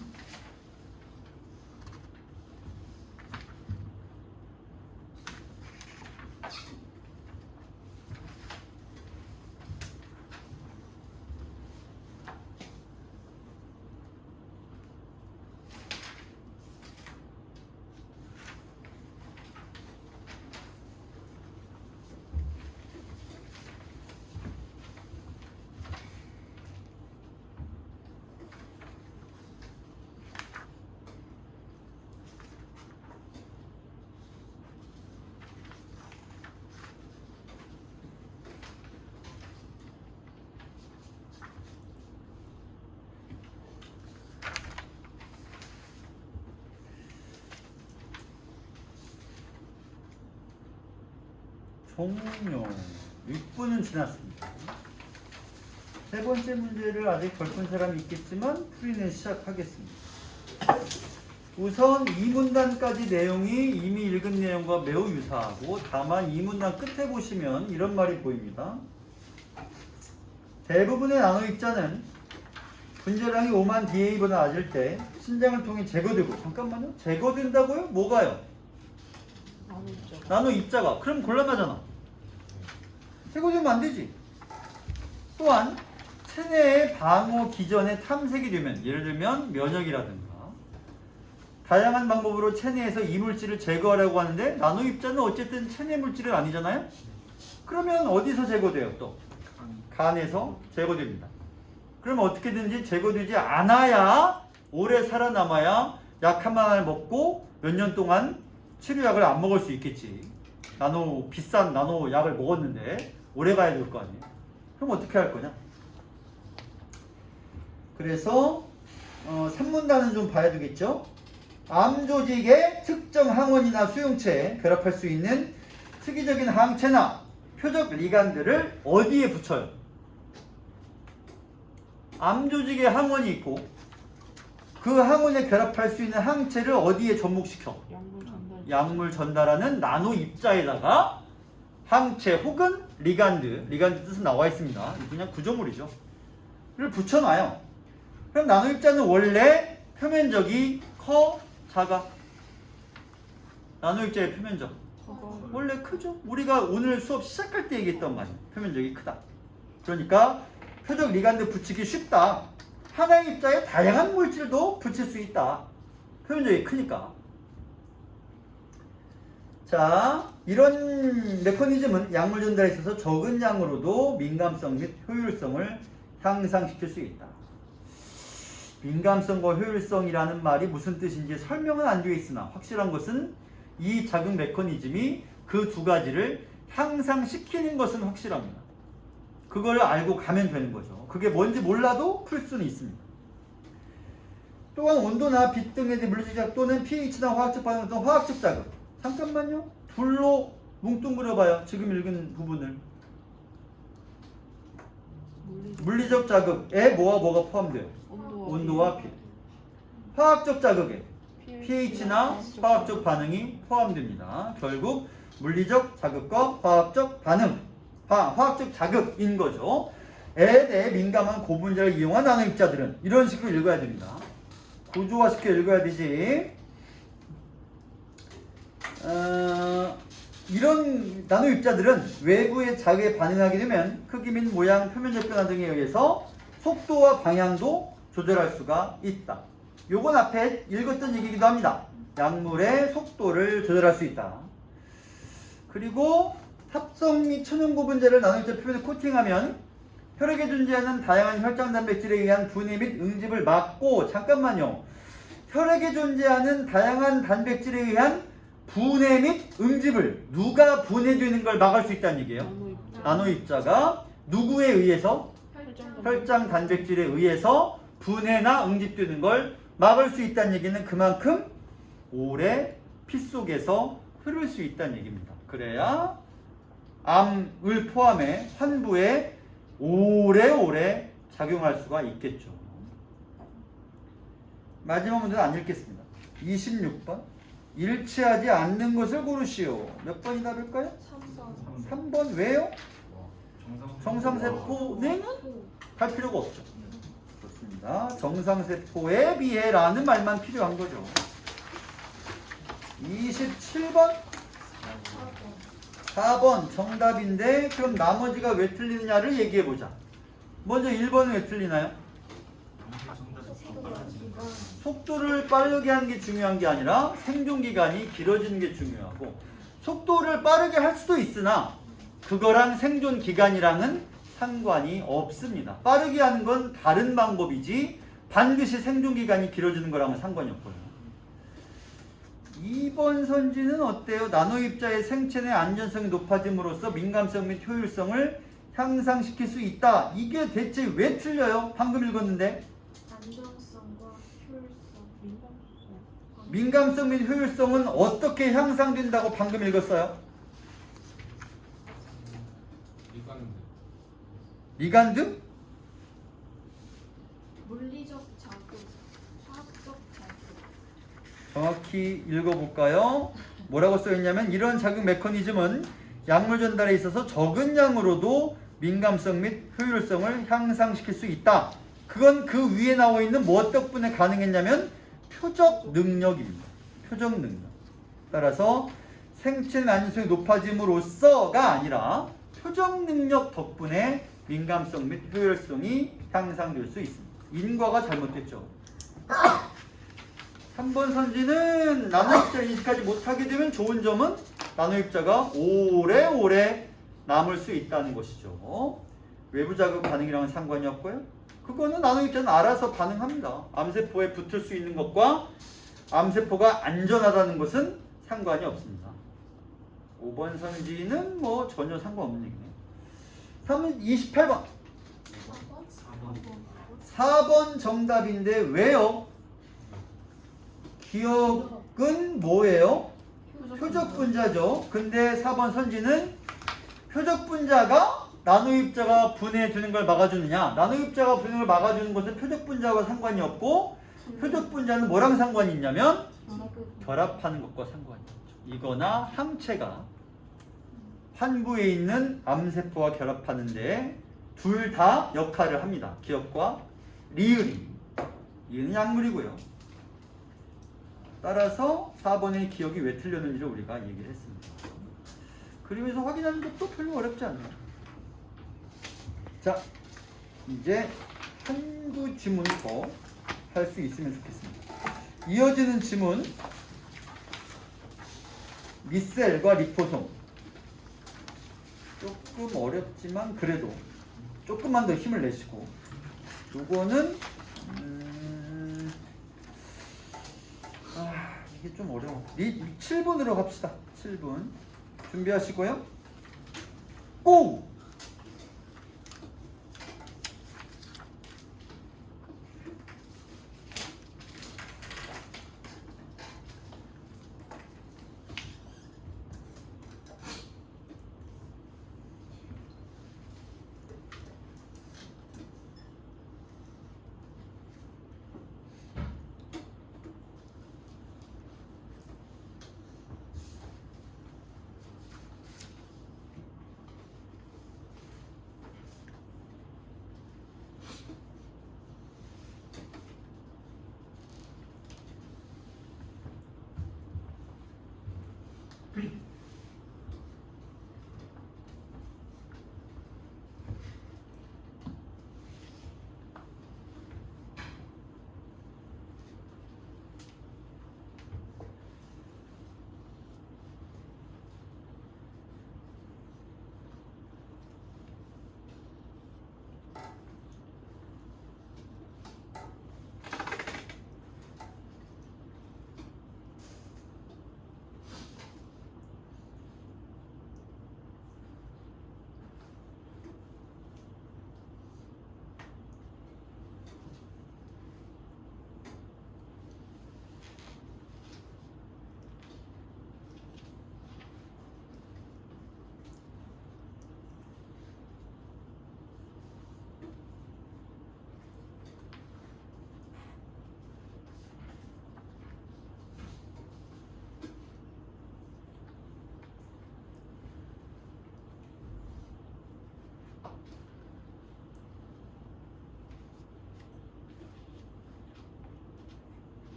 종료. 6분은 지났습니다. 세 번째 문제를 아직 덜 푼 사람이 있겠지만 풀이는 시작하겠습니다. 우선 이 문단까지 내용이 이미 읽은 내용과 매우 유사하고 다만 이 문단 끝에 보시면 이런 말이 보입니다. 대부분의 나노 입자는 분자량이 5만 DA보다 낮을 때 신장을 통해 제거되고 잠깐만요. 제거된다고요? 뭐가요? 나노 입자가. 나노 입자가. 그럼 곤란하잖아. 제거되면 안 되지. 또한 체내의 방어 기전에 탐색이 되면 예를 들면 면역이라든가 다양한 방법으로 체내에서 이물질을 제거하려고 하는데 나노 입자는 어쨌든 체내 물질은 아니잖아요. 그러면 어디서 제거돼요? 또 간에서 제거됩니다. 그럼 어떻게든지 제거되지 않아야 오래 살아남아야 약 한 방울 먹고 몇 년 동안 치료약을 안 먹을 수 있겠지. 비싼 나노 약을 먹었는데 오래 가야 될 거 아니에요. 그럼 어떻게 할 거냐? 그래서 3문단은 좀 봐야 되겠죠. 암 조직의 특정 항원이나 수용체에 결합할 수 있는 특이적인 항체나 표적 리간드를 어디에 붙여요? 암 조직에 항원이 있고 그 항원에 결합할 수 있는 항체를 어디에 접목시켜? 약물 전달. 약물 전달하는 나노 입자에다가 항체 혹은 리간드 뜻은 나와 있습니다. 그냥 구조물이죠. 를 붙여놔요. 그럼 나노 입자는 원래 표면적이 커, 작아? 나노 입자의 표면적 커가. 원래 크죠. 우리가 오늘 수업 시작할 때 얘기했던 말이에요. 표면적이 크다. 그러니까 표적 리간드 붙이기 쉽다. 하나의 입자에 다양한 물질도 붙일 수 있다. 표면적이 크니까. 자, 이런 메커니즘은 약물 전달에 있어서 적은 양으로도 민감성 및 효율성을 향상시킬 수 있다. 민감성과 효율성이라는 말이 무슨 뜻인지 설명은 안 되어 있으나 확실한 것은 이 작용 메커니즘이 그 두 가지를 향상시키는 것은 확실합니다. 그걸 알고 가면 되는 거죠. 그게 뭔지 몰라도 풀 수는 있습니다. 또한 온도나 빛 등에 대한 물리적 자극 또는 pH나 화학적 반응 등 화학적 자극. 잠깐만요. 둘로 뭉뚱그려봐요. 지금 읽은 부분을. 물리적 자극에 뭐가 포함돼요? 온도와 빛. 화학적 자극에 pH나 화학적 반응이 포함됩니다. 결국 물리적 자극과 화학적 반응, 화학적 자극인 거죠. 에 대해 민감한 고분자를 이용한 나노 입자들은 이런 식으로 읽어야 됩니다. 구조화시켜 읽어야 되지. 이런 나노 입자들은 외부의 자극에 반응하게 되면 크기 및 모양, 표면적 변화 등에 의해서 속도와 방향도 조절할 수가 있다. 요건 앞에 읽었던 얘기이기도 합니다. 약물의 속도를 조절할 수 있다. 그리고 합성 및 천연 고분자를 나노 입자 표면에 코팅하면 혈액에 존재하는 다양한 혈장 단백질에 의한 분해 및 응집을 막고 잠깐만요. 혈액에 존재하는 다양한 단백질에 의한 분해 및 응집을 누가 분해되는 걸 막을 수 있다는 얘기예요. 나노 입자가 누구에 의해서? 혈장 단백질에 의해서 분해나 응집되는 걸 막을 수 있다는 얘기는 그만큼 오래 피 속에서 흐를 수 있다는 얘기입니다. 그래야 암을 포함해 환부에 오래오래 작용할 수가 있겠죠. 마지막 문제는 안 읽겠습니다. 26번. 일치하지 않는 것을 고르시오. 몇 번이 답일까요? 3번. 3번. 왜요? 정상세포는 오. 할 필요가 없죠. 좋습니다. 되겠습니다. 정상세포에 비해 라는 말만 필요한 거죠. 27번 4번 정답인데 그럼 나머지가 왜 틀리느냐를 얘기해 보자. 먼저 1번은 왜 틀리나요? 속도를 빠르게 하는 게 중요한 게 아니라 생존기간이 길어지는 게 중요하고, 속도를 빠르게 할 수도 있으나 그거랑 생존기간이랑은 상관이 없습니다. 빠르게 하는 건 다른 방법이지 반드시 생존기간이 길어지는 거랑은 상관이 없고요. 2번 선지는 어때요? 나노입자의 생체 내 안전성이 높아짐으로써 민감성 및 효율성을 향상시킬 수 있다. 이게 대체 왜 틀려요? 방금 읽었는데. 안정성과 효율성. 민감성 및 효율성은 어떻게 향상된다고 방금 읽었어요? 미간드? 물리적 자극, 화학적 자극. 정확히 읽어볼까요? 뭐라고 써있냐면 이런 자극 메커니즘은 약물 전달에 있어서 적은 양으로도 민감성 및 효율성을 향상시킬 수 있다. 그건 그 위에 나와 있는 무엇 덕분에 가능했냐면 표적 능력입니다. 표적 능력. 따라서 생체 안전성이 높아짐으로써가 아니라 표적 능력 덕분에 민감성 및 효율성이 향상될 수 있습니다. 인과가 잘못됐죠. 3번 선지는 나노입자 인식하지 못하게 되면 좋은 점은 나노입자가 오래오래 남을 수 있다는 것이죠. 외부 자극 반응이랑은 상관이 없고요. 그거는 나노입자는 알아서 반응합니다. 암세포에 붙을 수 있는 것과 암세포가 안전하다는 것은 상관이 없습니다. 5번 선지는 뭐 전혀 상관없는 얘기네요. 28번 4번 정답인데 왜요? 기억은 뭐예요? 표적분자죠. 근데 4번 선지는 표적분자가 나노입자가 분해되는 걸 막아주느냐? 나노입자가 분해를 막아주는 것은 표적분자와 상관이 없고, 표적분자는 뭐랑 상관이 있냐면 결합하는 것과 상관이 있죠. 이거나 항체가 환부에 있는 암세포와 결합하는데 둘 다 역할을 합니다. 기억과 리을이. 이는 약물이고요. 따라서 4번의 기억이 왜 틀렸는지를 우리가 얘기를 했습니다. 그림에서 확인하는 것도 별로 어렵지 않아요. 자, 이제 한두 지문 더 할 수 있으면 좋겠습니다. 이어지는 지문, 미셀과 리포솜. 조금 어렵지만 그래도 조금만 더 힘을 내시고, 요거는 이게 좀 어려워. 7분으로 갑시다. 7분 준비하시고요. 고!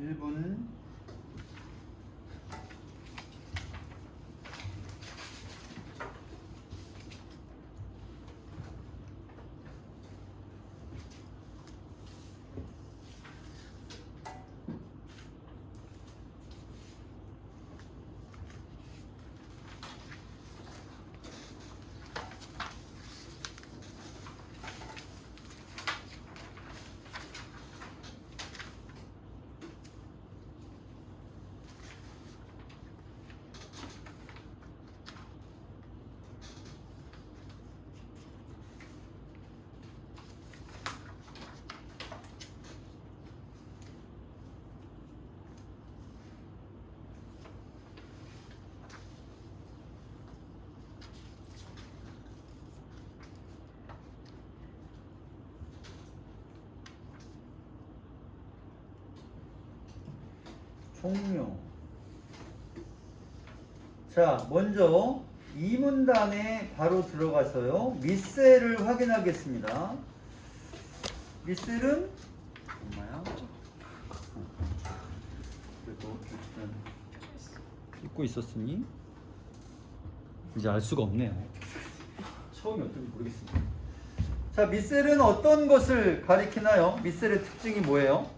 1분. 종료. 자, 먼저 이 문단에 바로 들어가서요. 밑셀을 확인하겠습니다. 밑셀은 얼마야? 그래도 일단 읽고 있었으니 이제 알 수가 없네요. 처음이 어떤지 모르겠습니다. 자, 밑셀은 어떤 것을 가리키나요? 밑셀의 특징이 뭐예요?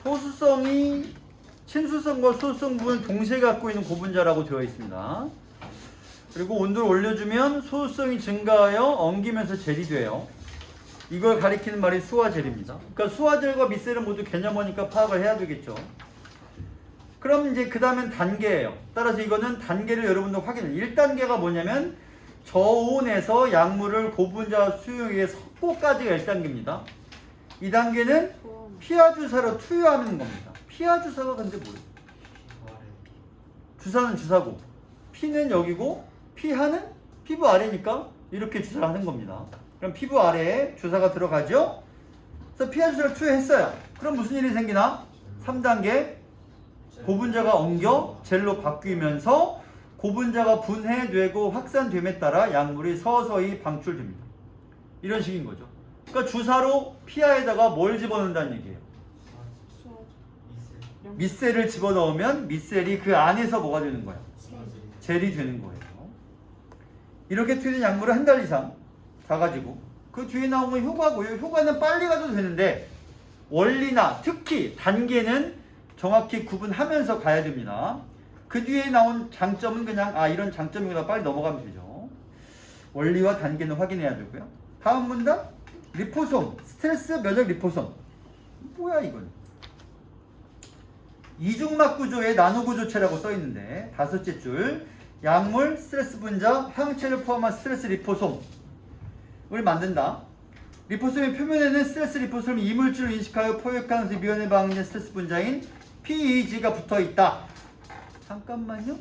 소수성이 친수성과 소수성 부분을 동시에 갖고 있는 고분자라고 되어 있습니다. 그리고 온도를 올려주면 소수성이 증가하여 엉기면서 젤이 돼요. 이걸 가리키는 말이 수화젤입니다. 그러니까 수화젤과 밑셀은 모두 개념어니까 파악을 해야 되겠죠. 그럼 이제 그 다음엔 단계예요. 따라서 이거는 단계를 여러분도 확인해요. 1단계가 뭐냐면 저온에서 약물을 고분자 수용액에 섞고까지가 1단계입니다. 2단계는 피하 주사로 투여하는 겁니다. 피하 주사가 근데 뭐예요? 주사는 주사고 피는 여기고 피하는 피부 아래니까 이렇게 주사를 하는 겁니다. 그럼 피부 아래에 주사가 들어가죠. 그래서 피하 주사를 투여했어요. 그럼 무슨 일이 생기나? 3단계 고분자가 엉겨 젤로 바뀌면서 고분자가 분해되고 확산됨에 따라 약물이 서서히 방출됩니다. 이런 식인 거죠. 그러니까 주사로 피하에다가 뭘 집어넣는다는 얘기예요? 밑셀을 집어넣으면 밑셀이 그 안에서 뭐가 되는 거예요? 젤이 되는 거예요. 이렇게 튀는 약물을 한 달 이상 다 가지고 그 뒤에 나온 건 효과고요. 효과는 빨리 가도 되는데 원리나 특히 단계는 정확히 구분하면서 가야 됩니다. 그 뒤에 나온 장점은 그냥 이런 장점이구나 빨리 넘어가면 되죠. 원리와 단계는 확인해야 되고요. 다음 문단 리포솜, 스트레스 면역 리포솜. 뭐야 이건? 이중막 구조의 나노 구조체라고 써 있는데 5째 줄 약물, 스트레스 분자, 항체를 포함한 스트레스 리포솜을 만든다. 리포솜의 표면에는 스트레스 리포솜을 이물질로 인식하여 포획하는 미연에 방해된 스트레스 분자인 PEG가 붙어 있다. 잠깐만요.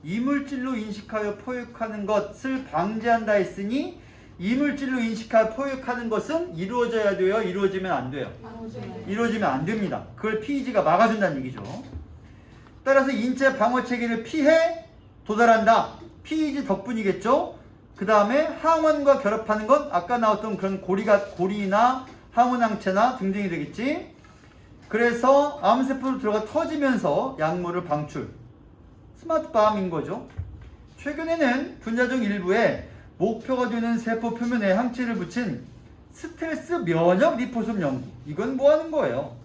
이물질로 인식하여 포획하는 것을 방지한다 했으니 이물질로 인식하여 포획하는 것은 이루어져야 돼요? 이루어지면 안 돼요? 이루어지면 안 됩니다. 그걸 PEG가 막아준다는 얘기죠. 따라서 인체 방어 체계를 피해 도달한다. PEG 덕분이겠죠. 그 다음에 항원과 결합하는 건 아까 나왔던 그런 고리나 항원항체나 등등이 되겠지. 그래서 암세포로 들어가 터지면서 약물을 방출. 스마트밤인 거죠. 최근에는 분자종 일부에 목표가 되는 세포 표면에 항체를 붙인 스트레스 면역 리포솜 연구. 이건 뭐 하는 거예요?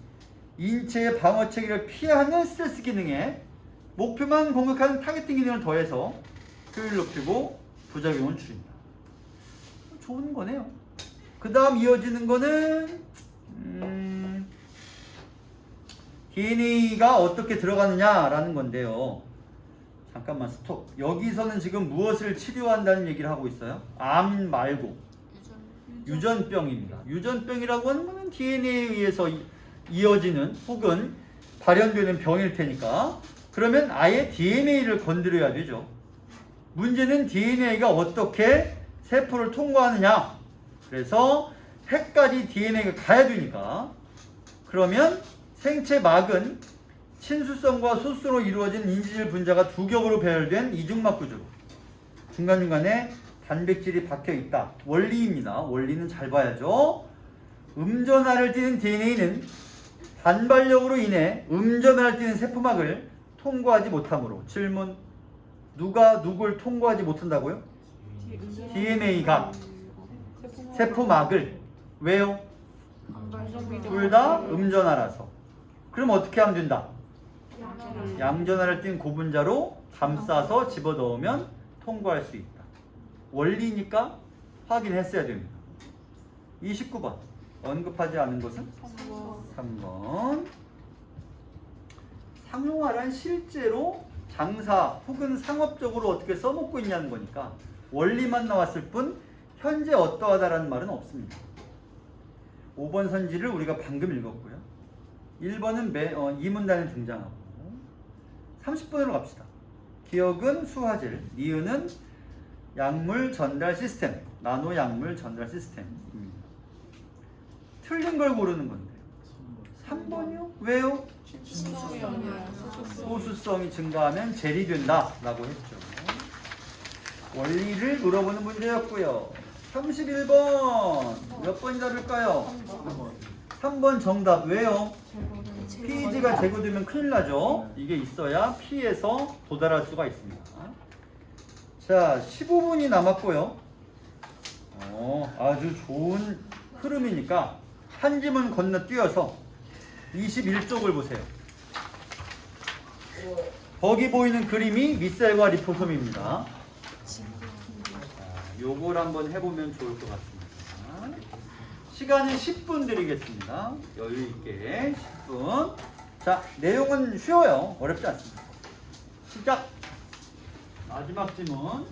인체의 방어 체계를 피하는 스트레스 기능에 목표만 공격하는 타겟팅 기능을 더해서 효율을 높이고 부작용을 줄인다. 좋은 거네요. 그 다음 이어지는 거는 DNA가 어떻게 들어가느냐라는 건데요. 잠깐만 스톱. 여기서는 지금 무엇을 치료한다는 얘기를 하고 있어요? 암 말고 유전병입니다. 유전병이라고 하는 것은 DNA에 의해서 이어지는 혹은 발현되는 병일 테니까 그러면 아예 DNA를 건드려야 되죠. 문제는 DNA가 어떻게 세포를 통과하느냐. 그래서 핵까지 DNA가 가야 되니까 그러면 생체막은 친수성과 소수성으로 이루어진 인지질 분자가 두 겹으로 배열된 이중막 구조로 중간중간에 단백질이 박혀있다. 원리입니다. 원리는 잘 봐야죠. 음전하를 띠는 DNA는 단발력으로 인해 음전을 띠는 세포막을 통과하지 못하므로 질문 누가 누굴 통과하지 못한다고요? DNA가 세포막을 왜요? 둘 다 음전하라서. 그럼 어떻게 하면 된다? 양전하를 띈 고분자로 감싸서 집어넣으면 통과할 수 있다. 원리니까 확인했어야 됩니다. 29번 언급하지 않은 것은? 3번 상용화란 실제로 장사 혹은 상업적으로 어떻게 써먹고 있냐는 거니까 원리만 나왔을 뿐 현재 어떠하다라는 말은 없습니다. 5번 선지를 우리가 방금 읽었고요. 1번은 이 문단에 등장하고 30번으로 갑시다. 기억은 수화질, 니은은 약물 전달 시스템, 나노 약물 전달 시스템입니다. 틀린 걸 고르는 건데요. 3번이요? 왜요? 소수성이 증가하면 젤이 된다 라고 했죠. 원리를 물어보는 문제였고요. 31번 몇 번이 답일까요? 3번 정답. 왜요? pH가 제거되면 큰일 나죠. 이게 있어야 P에서 도달할 수가 있습니다. 자, 15분이 남았고요. 아주 좋은 흐름이니까 한 지문 건너뛰어서 21쪽을 보세요. 거기 보이는 그림이 미셀과 리포솜입니다. 요걸 한번 해보면 좋을 것 같습니다. 시간은 10분 드리겠습니다. 여유있게 10분. 자, 내용은 쉬워요. 어렵지 않습니다. 시작! 마지막 질문.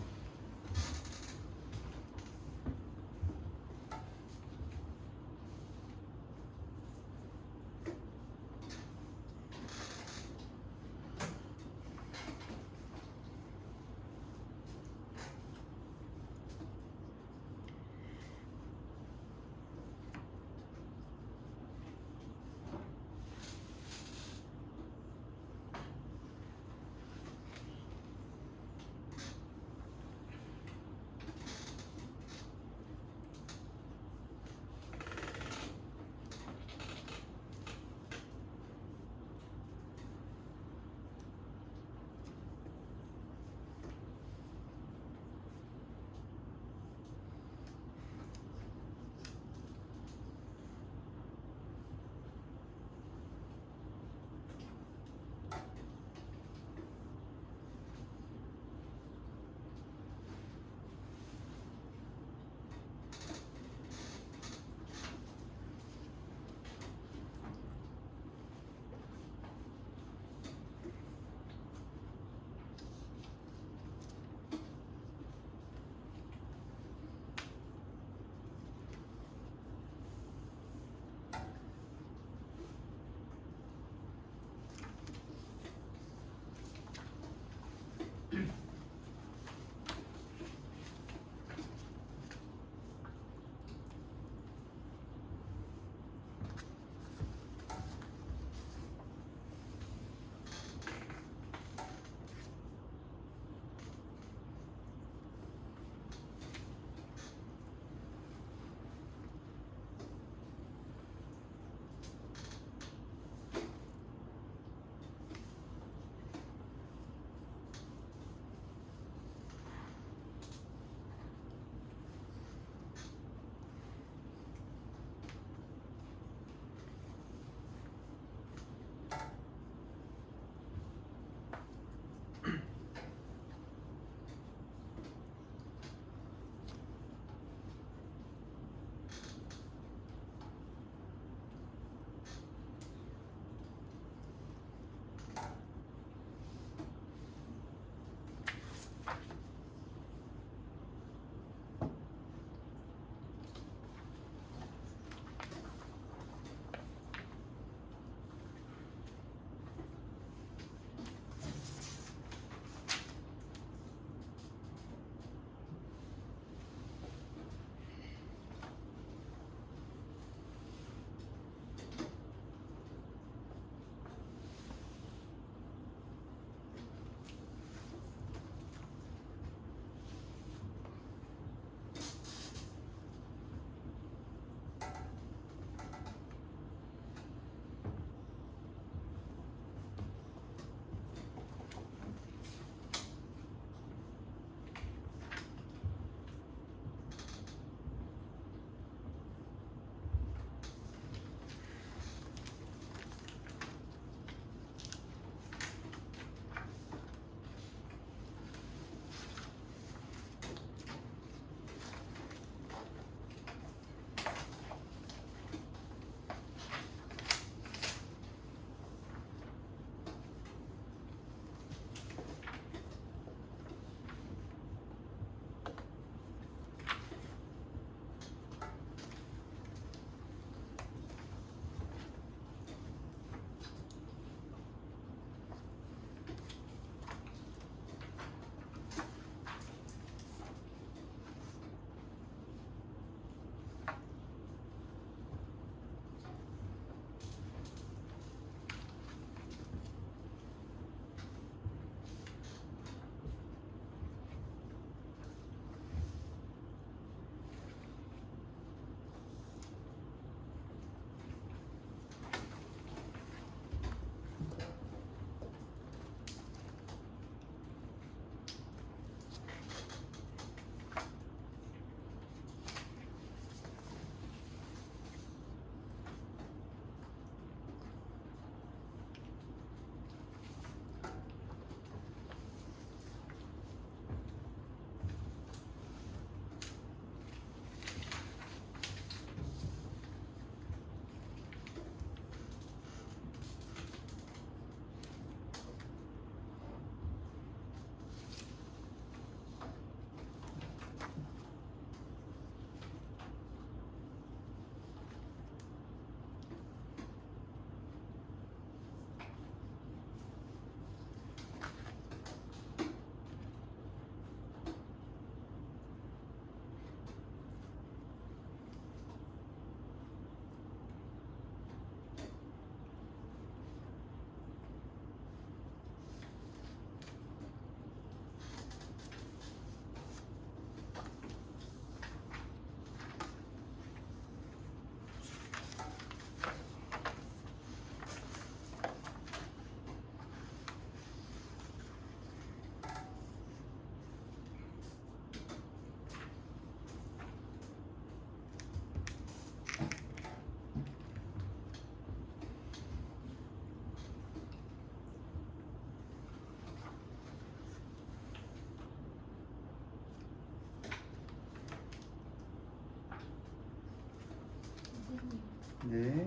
네.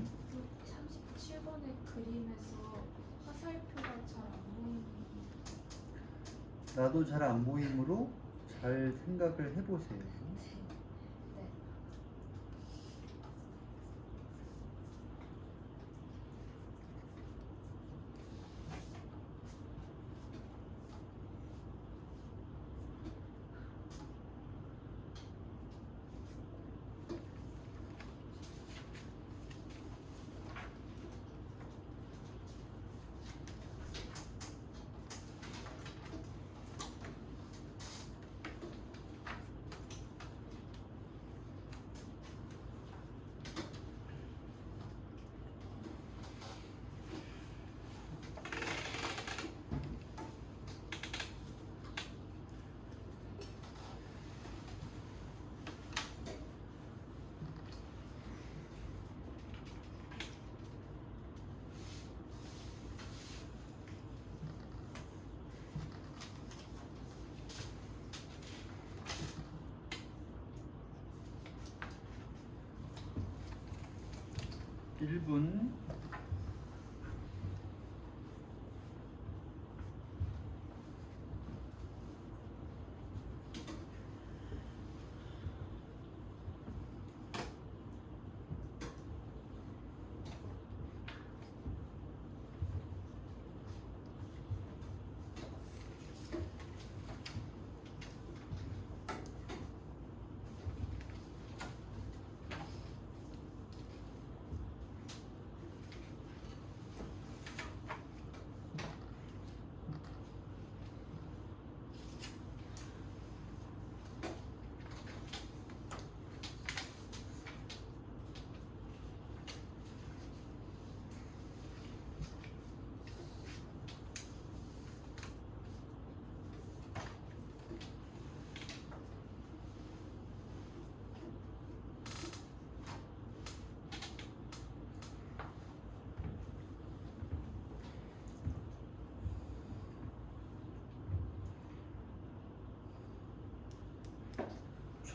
37번의 그림에서 화살표가 잘 안 보이는. 나도 잘 안 보이므로 잘 생각을 해보세요. 네. 1분.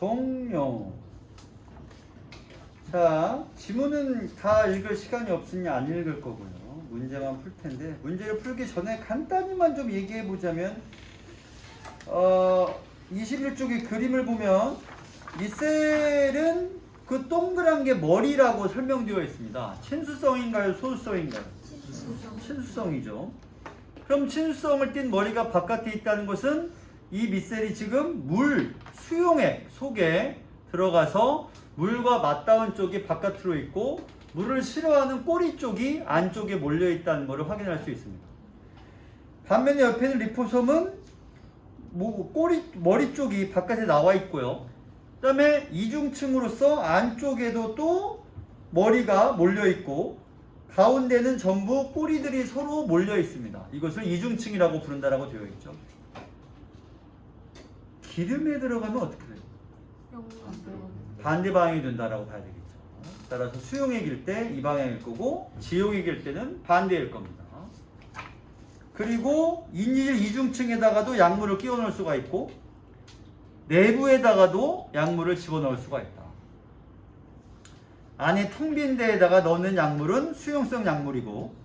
종료. 자, 지문은 다 읽을 시간이 없으니 안 읽을 거고요. 문제만 풀 텐데, 문제를 풀기 전에 간단히만 좀 얘기해 보자면 21쪽의 그림을 보면 미셀은 그 동그란 게 머리라고 설명되어 있습니다. 친수성인가요? 소수성인가요? 친수성이죠. 그럼 친수성을 띤 머리가 바깥에 있다는 것은 이 미셀이 지금 물 수용액 속에 들어가서 물과 맞닿은 쪽이 바깥으로 있고 물을 싫어하는 꼬리 쪽이 안쪽에 몰려 있다는 것을 확인할 수 있습니다. 반면에 옆에 있는 리포솜은 머리 쪽이 바깥에 나와 있고요. 그 다음에 이중층으로서 안쪽에도 또 머리가 몰려 있고 가운데는 전부 꼬리들이 서로 몰려 있습니다. 이것을 이중층이라고 부른다라고 되어 있죠. 기름에 들어가면 어떻게 돼요? 반대 방향이 된다라고 봐야 되겠죠. 따라서 수용액일 때 이 방향일 거고 지용액일 때는 반대일 겁니다. 그리고 인지질 이중층에다가도 약물을 끼워 넣을 수가 있고 내부에다가도 약물을 집어넣을 수가 있다. 안에 텅 빈 데에다가 넣는 약물은 수용성 약물이고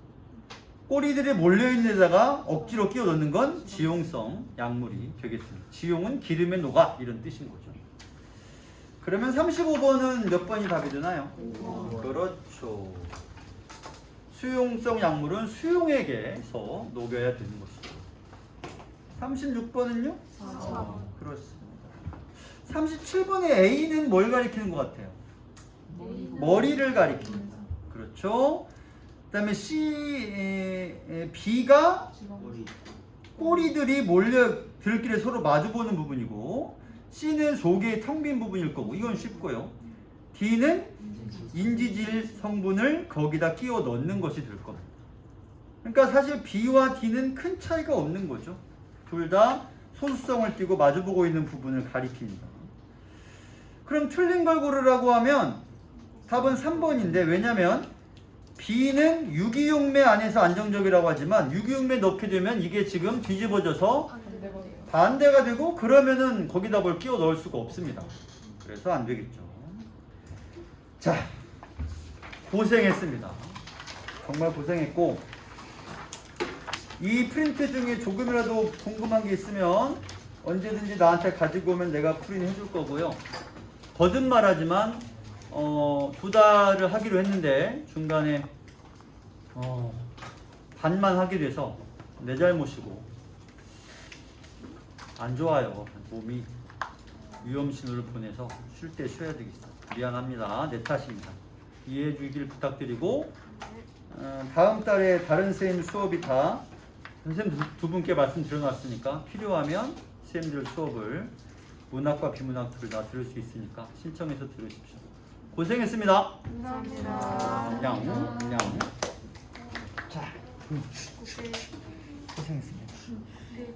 꼬리들이 몰려있는 데다가 억지로 끼워 넣는 건 지용성 약물이 되겠습니다. 지용은 기름에 녹아 이런 뜻인 거죠. 그러면 35번은 몇 번이 답이 되나요? 그렇죠. 수용성 약물은 수용액에서 녹여야 되는 것이죠. 36번은요? 그렇습니다. 37번의 A는 뭘 가리키는 것 같아요? 머리를 가리킵니다. 그렇죠. 그 다음에 B가 꼬리들이 몰려 들끼리 서로 마주보는 부분이고 C는 속의 텅 빈 부분일 거고 이건 쉽고요. D는 인지질 성분을 거기다 끼워 넣는 것이 될 겁니다. 그러니까 사실 B와 D는 큰 차이가 없는 거죠. 둘 다 소수성을 띠고 마주보고 있는 부분을 가리킵니다. 그럼 틀린 걸 고르라고 하면 답은 3번인데 왜냐면 B는 유기용매 안에서 안정적이라고 하지만 유기용매 넣게 되면 이게 지금 뒤집어져서 반대가 되고 그러면은 거기다 뭘 끼워 넣을 수가 없습니다. 그래서 안 되겠죠. 자, 고생했습니다. 정말 고생했고, 이 프린트 중에 조금이라도 궁금한 게 있으면 언제든지 나한테 가지고 오면 내가 프린트 해줄 거고요. 거듭말하지만 2달을 하기로 했는데 중간에 반만 하기로 해서 내 잘못이고 안 좋아요. 몸이 위험 신호를 보내서 쉴 때 쉬어야 되겠어. 미안합니다. 내 탓입니다. 이해해 주길 부탁드리고, 다음 달에 다른 선생님 수업이 다 선생님 두 분께 말씀드려놨으니까 필요하면 선생님들 수업을 문학과 비문학 둘 다 들을 수 있으니까 신청해서 들으십시오. 고생했습니다. 감사합니다. 냥. 자, 고생했습니다. 네.